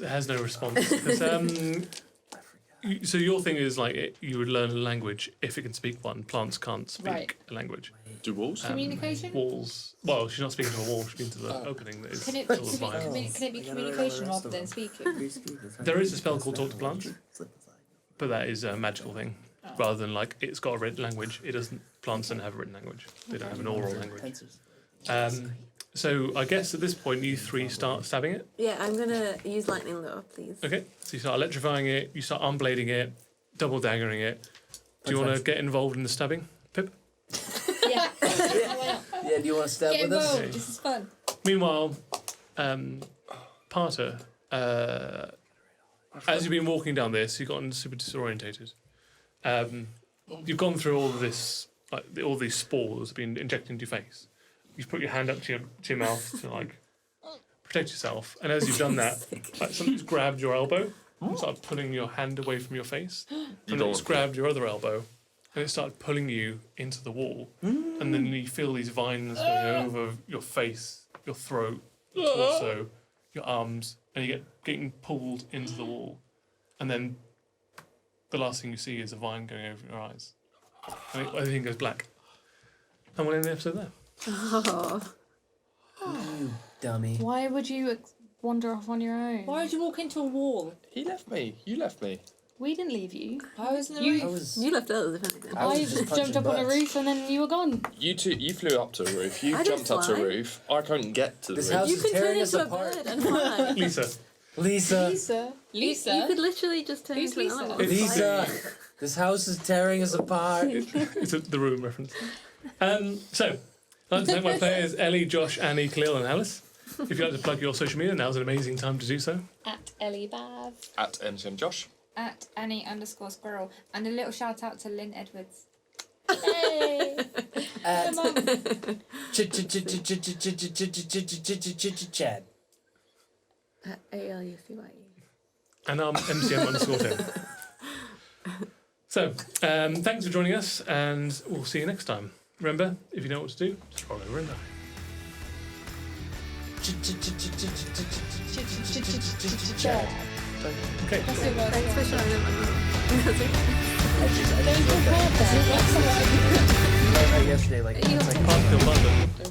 has no response. 'Cause, so your thing is like you would learn a language if it can speak one. Plants can't speak Right. a language. Do walls? Communication? Walls. Well, she's not speaking to a wall. She's speaking to the opening that is Can it, full can, of it, vines. can it be communication rather than speaking? There is a spell called Talk to Plants, but that is a magical thing. Rather than like it's got a written language, it doesn't. Plants don't have a written language. They don't have an oral language. So I guess at this point you three start stabbing it. Yeah, I'm going to use lightning lure, please. Okay. So you start electrifying it. You start arm blading it, double daggering it. Do you want to get involved in the stabbing, Pip? Yeah. Yeah, do you want to stab Get with us? involved. This is fun. Meanwhile, Parter, as you've been walking down this, you've gotten super disorientated. You've gone through all of this, like all these spores have been injected into your face. You've put your hand up to your mouth to like protect yourself, and as you've done that, like something's grabbed your elbow and started pulling your hand away from your face, and then it's grabbed your other elbow, and it started pulling you into the wall, and then you feel these vines going over your face, your throat, your torso, your arms, and you getting pulled into the wall, and then the last thing you see is a vine going over your eyes, and everything goes black. And we'll end the episode there. Oh. You dummy. Why would you wander off on your own? Why would you walk into a wall? He left me. You left me. We didn't leave you. I was in the You- roof. You left us, if anything. I was I just jumped punching up on a butts. roof and then you were gone. You two, you flew up to a roof. You I didn't jumped up to a fly. roof. I couldn't get to the This roof. house You is can turn tearing us into a apart. bird and fly. Lisa, Lisa, Lisa. You could literally just turn Who's into an Lisa? animal. and Lisa, fly. this house is tearing us apart. it's the room reference. So, I'd like to thank my players Ellie, Josh, Annie, Khalil, and Alice. If you'd like to plug your social media, now's an amazing time to do so. At Ellie Bav. At MCM Josh. At Annie_squirrel. And a little shout out to Lynn Edwards. Yay! At Come on. Chad. ALUCYE. And I'm MCM_Tim. So, thanks for joining us, and we'll see you next time. Remember, if you know what to do, just roll over and die. Chad. Okay. That's it, guys. Thanks for showing them. Don't record that. Yesterday, like, You it's like Particle button.